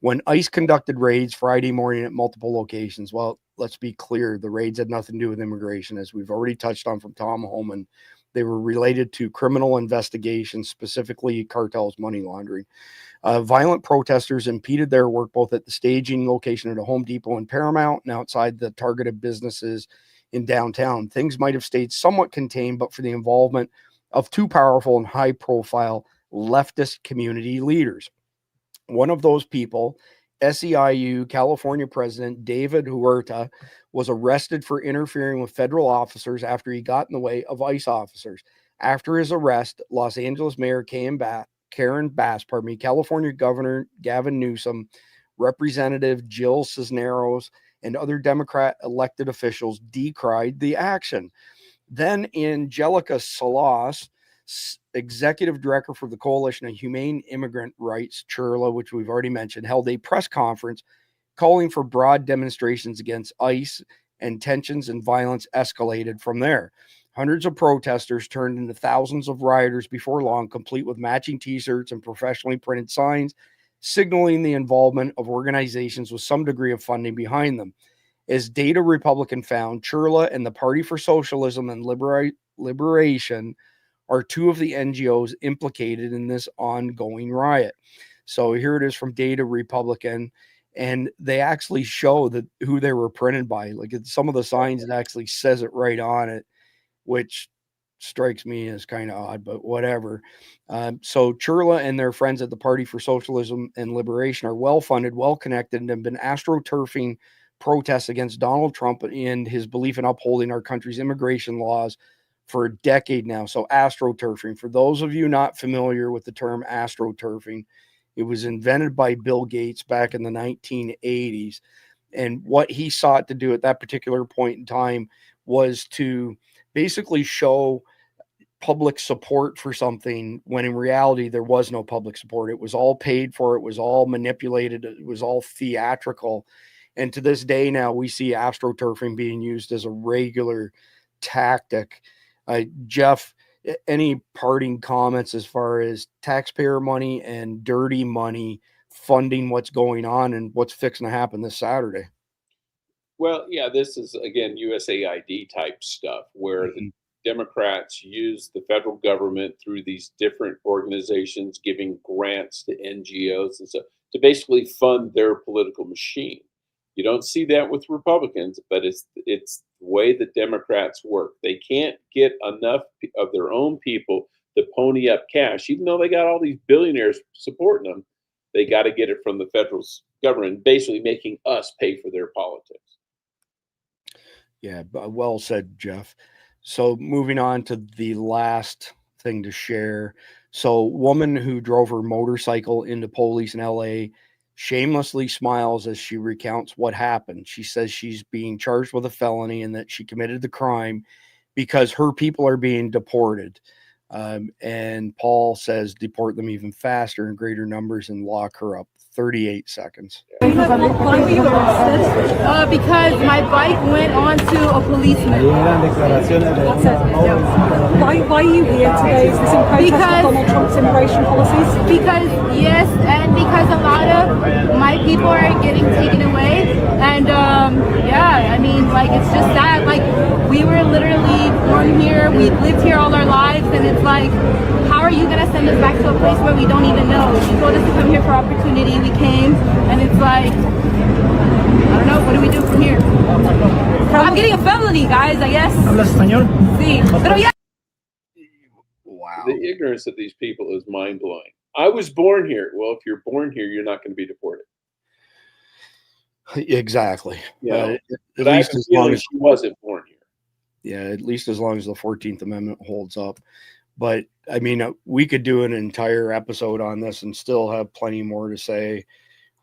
When ICE conducted raids Friday morning at multiple locations, well, let's be clear, the raids had nothing to do with immigration, as we've already touched on from Tom Homan. They were related to criminal investigations, specifically cartels, money laundering. Violent protesters impeded their work both at the staging location at a Home Depot in Paramount and outside the targeted businesses in downtown. Things might have stayed somewhat contained, but for the involvement of two powerful and high-profile leftist community leaders. One of those people, SEIU California President David Huerta, was arrested for interfering with federal officers after he got in the way of ICE officers. After his arrest, Los Angeles Mayor Karen Bass, California Governor Gavin Newsom, Representative Jill Cisneros, and other Democrat elected officials decried the action. Then Angelica Salas, executive director for the Coalition of Humane Immigrant Rights, CHURLA, which we've already mentioned, held a press conference calling for broad demonstrations against ICE, and tensions and violence escalated from there. Hundreds of protesters turned into thousands of rioters before long, complete with matching t-shirts and professionally printed signs, signaling the involvement of organizations with some degree of funding behind them. As Data Republican found, CHURLA and the Party for Socialism and Liberation are two of the NGOs implicated in this ongoing riot. So here it is from Data Republican, and they actually show that who they were printed by. Like some of the signs, it actually says it right on it, which strikes me as kind of odd, but whatever. So CHURLA and their friends at the Party for Socialism and Liberation are well-funded, well-connected, and have been astroturfing protests against Donald Trump and his belief in upholding our country's immigration laws for a decade now. So astroturfing, for those of you not familiar with the term astroturfing, It was invented by Bill Gates back in the 1980s. And what he sought to do at that particular point in time was to basically show public support for something when in reality there was no public support. It was all paid for, it was all manipulated, it was all theatrical. And to this day now, we see astroturfing being used as a regular tactic. Jeff, any parting comments as far as taxpayer money and dirty money funding what's going on and what's fixing to happen this Saturday? Well, yeah, this is again USAID type stuff where the Democrats use the federal government through these different organizations giving grants to NGOs and stuff to basically fund their political machine. You don't see that with Republicans, but it's the way that Democrats work. They can't get enough of their own people to pony up cash, even though they got all these billionaires supporting them. They got to get it from the federal government, basically making us pay for their politics. Yeah, well said, Jeff. So moving on to the last thing to share. So woman who drove her motorcycle into police in LA shamelessly smiles as she recounts what happened. She says she's being charged with a felony and that she committed the crime because her people are being deported. And Paul says deport them even faster in greater numbers and lock her up. 38 seconds. Why were you arrested? Because my bike went onto a policeman. Why are you here today? Is this in protest of Donald Trump's immigration policies? Because, yes, and because a lot of my people are getting taken away. And, yeah, I mean, like, it's just that. Like, we were literally born here. We lived here all our lives. And it's like, how are you going to send us back to a place where we don't even know? You told us to come here for opportunity. We came, and it's like, I don't know, what do we do from here? I'm getting a felony, guys, I guess. ¿Hablas español? Sí. Pero ya. Wow. The ignorance of these people is mind-blowing. I was born here. Well, if you're born here, you're not going to be deported. Exactly. Yeah. At least as long as she wasn't born here. Yeah, at least as long as the 14th Amendment holds up. But I mean, we could do an entire episode on this and still have plenty more to say.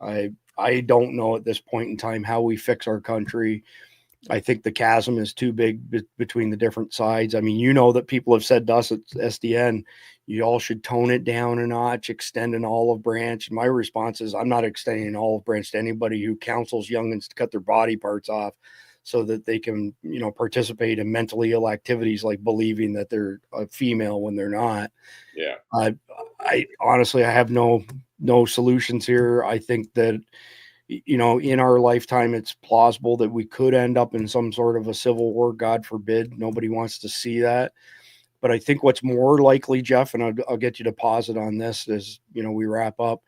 I don't know at this point in time how we fix our country. I think the chasm is too big between the different sides. I mean, you know that people have said to us at SDN, you all should tone it down a notch, extend an olive branch. And my response is, I'm not extending an olive branch to anybody who counsels youngins to cut their body parts off so that they can, you know, participate in mentally ill activities like believing that they're a female when they're not. Yeah. I honestly, I have no solutions here. I think that, you know, in our lifetime, it's plausible that we could end up in some sort of a civil war. God forbid. Nobody wants to see that. But I think what's more likely, Jeff, and I'll get you to pause it on this as, you know, we wrap up.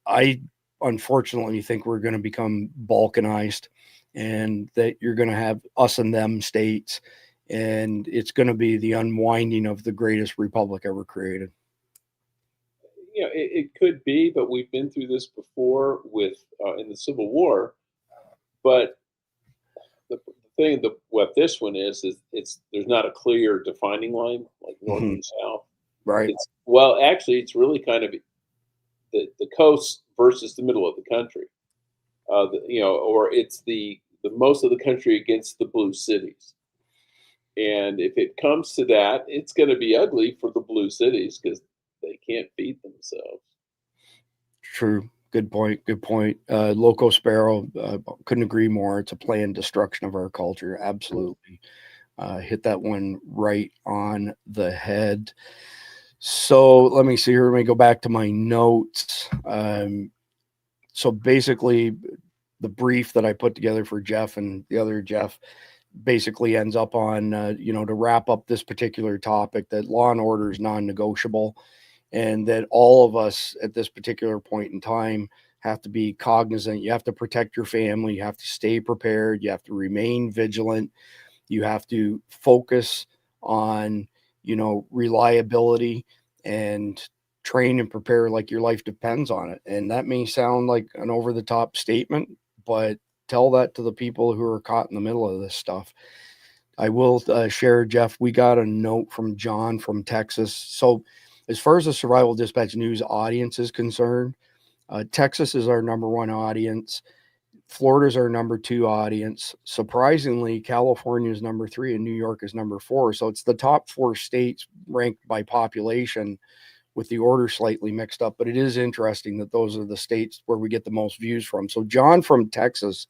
I unfortunately think we're going to become balkanized, and that you're going to have us and them states, and it's going to be the unwinding of the greatest republic ever created. You know, it could be, but we've been through this before with in the Civil War. But the thing that what this one is there's not a clear defining line like north and south. Right. Well, actually, it's really kind of the coast versus the middle of the country. You know, or it's the most of the country against the blue cities. And if it comes to that, it's going to be ugly for the blue cities because they can't feed themselves. True. Good point. Good point. Loco Sparrow, couldn't agree more. It's a planned destruction of our culture. Absolutely. Hit that one right on the head. So let me see here. Let me go back to my notes. So basically, the brief that I put together for Jeff and the other Jeff basically ends up on, you know, to wrap up this particular topic, that law and order is non-negotiable, and that all of us at this particular point in time have to be cognizant. You have to protect your family. You have to stay prepared. You have to remain vigilant. You have to focus on, you know, reliability and train and prepare like your life depends on it. And that may sound like an over-the-top statement, but tell that to the people who are caught in the middle of this stuff. I will share, Jeff, we got a note from John from Texas. So As far as the Survival Dispatch News audience is concerned, Texas is our #1 audience. Florida's our #2 audience. Surprisingly, California is #3 and New York is #4. So it's the top 4 states ranked by population, with the order slightly mixed up. But it is interesting that those are the states where we get the most views from. So John from Texas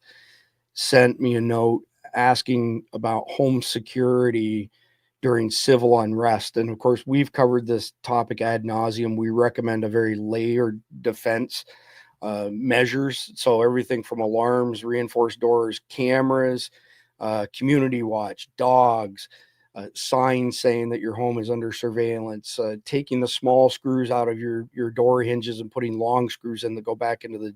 sent me a note asking about home security during civil unrest. And of course, we've covered this topic ad nauseum. We recommend a very layered defense measures. So everything from alarms, reinforced doors, cameras, community watch, dogs, signs saying that your home is under surveillance, taking the small screws out of your door hinges and putting long screws in that go back into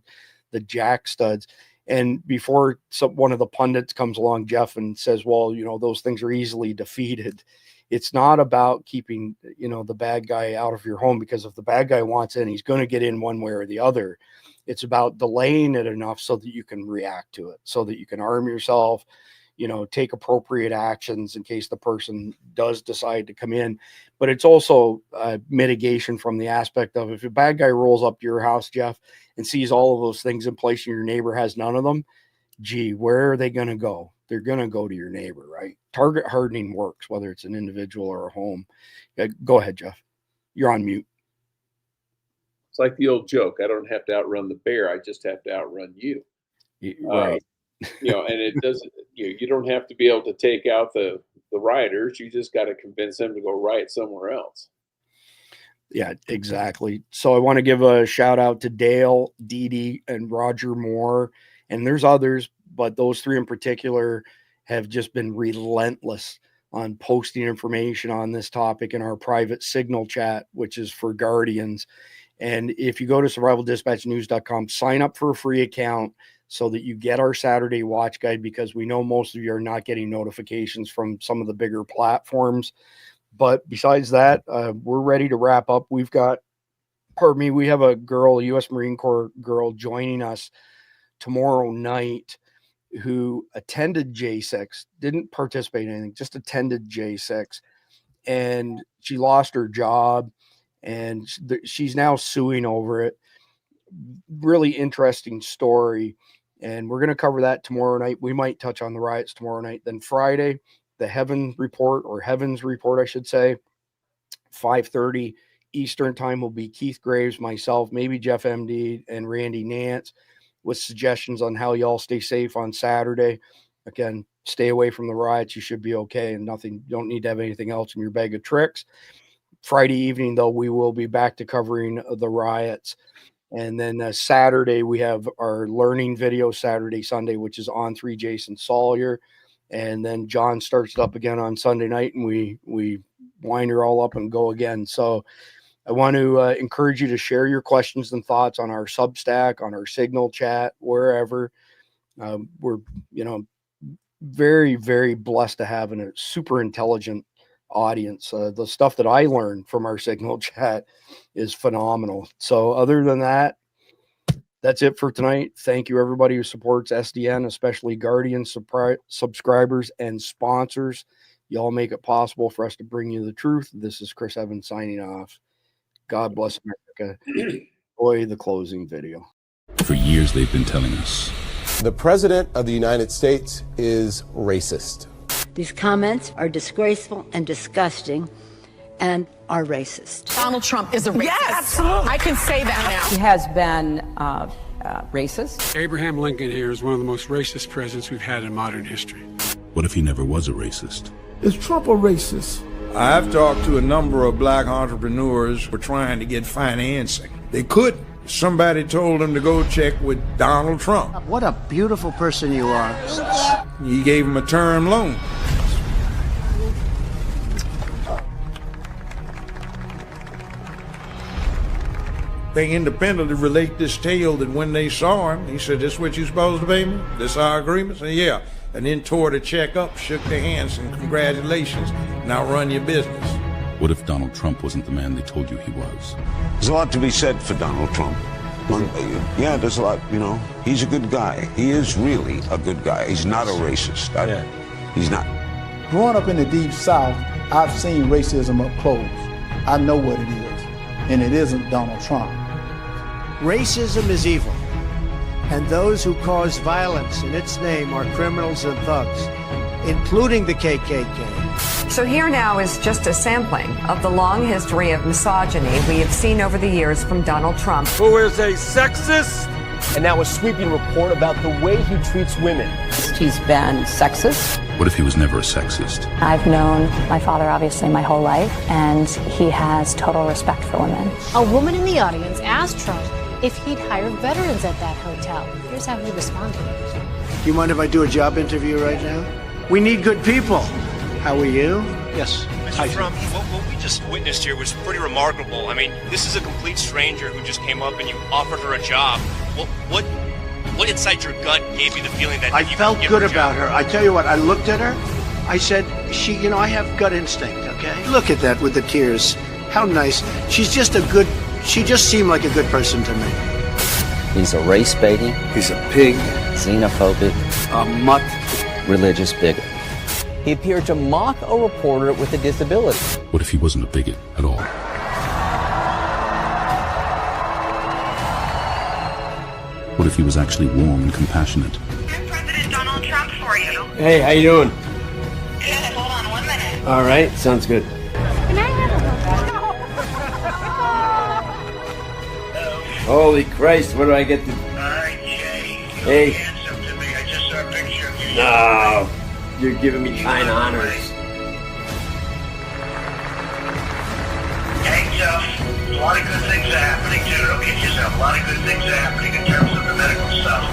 the jack studs. And before one of the pundits comes along, Jeff, and says, well, you know, those things are easily defeated. It's not about keeping, you know, the bad guy out of your home, because if the bad guy wants in, he's going to get in one way or the other. It's about delaying it enough so that you can react to it, so that you can arm yourself, you know, take appropriate actions in case the person does decide to come in. But it's also mitigation from the aspect of, if a bad guy rolls up to your house, Jeff, and sees all of those things in place and your neighbor has none of them, gee, where are they going to go? They're going to go to your neighbor, right? Target hardening works, whether it's an individual or a home. Go ahead, Jeff. You're on mute. It's like the old joke. I don't have to outrun the bear. I just have to outrun you. Right. You know, and it doesn't, you don't have to be able to take out the rioters. You just got to convince them to go riot somewhere else. Yeah, exactly. So I want to give a shout out to Dale, Dee Dee, and Roger Moore. And there's others, but those 3 in particular have just been relentless on posting information on this topic in our private Signal chat, which is for Guardians. And if you go to survivaldispatchnews.com, sign up for a free account so that you get our Saturday watch guide, because we know most of you are not getting notifications from some of the bigger platforms. But besides that, we're ready to wrap up. We have a girl, a U.S. Marine Corps girl, joining us tomorrow night who attended J6, didn't participate in anything, just attended J6. And she lost her job, and she's now suing over it. Really interesting story. And we're going to cover that tomorrow night. We might touch on the riots tomorrow night. Then Friday, the Heavens Report, I should say, 5:30 Eastern time will be Keith Graves, myself, maybe Jeff MD, and Randy Nance, with suggestions on how y'all stay safe on Saturday. Again, stay away from the riots. You should be okay, and you don't need to have anything else in your bag of tricks. Friday evening, though, we will be back to covering the riots. And then Saturday, we have our learning video, Saturday, Sunday, which is on 3 Jason Sawyer. And then John starts it up again on Sunday night, and we wind her all up and go again. So I want to encourage you to share your questions and thoughts on our Substack, on our Signal chat, wherever. We're, very, very blessed to have a super intelligent audience. The stuff that I learned from our Signal chat is phenomenal. So other than that, that's it for tonight. Thank you, everybody who supports SDN, especially Guardian subscribers and sponsors. Y'all make it possible for us to bring you the truth. This is Chris Evans signing off. God bless America. Enjoy the closing video. For years, they've been telling us. The President of the United States is racist. These comments are disgraceful and disgusting and are racist. Donald Trump is a racist. Yes, I can say that now. He has been racist. Abraham Lincoln here is one of the most racist presidents we've had in modern history. What if he never was a racist? Is Trump a racist? I've talked to a number of black entrepreneurs who were trying to get financing. They couldn't. Somebody told them to go check with Donald Trump. What a beautiful person you are. He gave them a term loan. They independently relate this tale that when they saw him, he said, "This what you supposed to pay me? This our agreement?" Said, "Yeah." And then tore the check up, shook their hands, and congratulations. Now run your business. What if Donald Trump wasn't the man they told you he was? There's a lot to be said for Donald Trump. Yeah, there's a lot, he's a good guy. He is really a good guy. He's not a racist. He's not. Growing up in the Deep South, I've seen racism up close. I know what it is. and it isn't Donald Trump. Racism is evil, and those who cause violence in its name are criminals and thugs, including the KKK. So here now is just a sampling of the long history of misogyny we have seen over the years from Donald Trump. Who is a sexist? And now a sweeping report about the way he treats women. He's been sexist. What if he was never a sexist? I've known my father, obviously, my whole life, and he has total respect for women. A woman in the audience asked Trump if he'd hire veterans at that hotel. Here's how he responded. Do you mind if I do a job interview right now? We need good people. How are you? Yes. Mr. Trump, what we just witnessed here was pretty remarkable. I mean, this is a complete stranger who just came up and you offered her a job. What inside your gut gave you the feeling that I you felt could give good her a job? about her. I tell you what, I looked at her. I said, I have gut instinct, okay? Look at that with the tears. How nice. She just seemed like a good person to me. He's a race baiting. He's a pig. Xenophobic. A mutt. Religious bigot. He appeared to mock a reporter with a disability. What if he wasn't a bigot at all? What if he was actually warm and compassionate? I'm President Donald Trump for you. Hey, how you doing? Good, hold on 1 minute. All right, sounds good. Can I have a Holy Christ, what do I get to... Hi, Jay. Hey. Handsome to me. I just saw a picture of you. No, you're giving me kind honors. Hang tough. A lot of good things are happening, too. Don't kid yourself. A lot of good things are happening in terms of the medical stuff.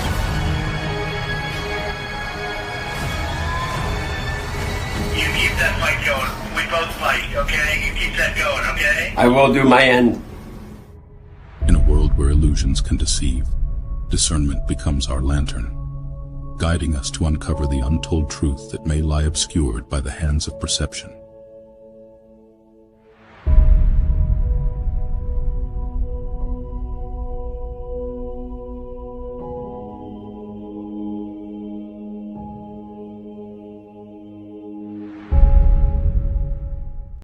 You keep that fight going. We both fight, okay? You keep that going, okay? I will do my end. In a world where illusions can deceive, discernment becomes our lantern, guiding us to uncover the untold truth that may lie obscured by the hands of perception.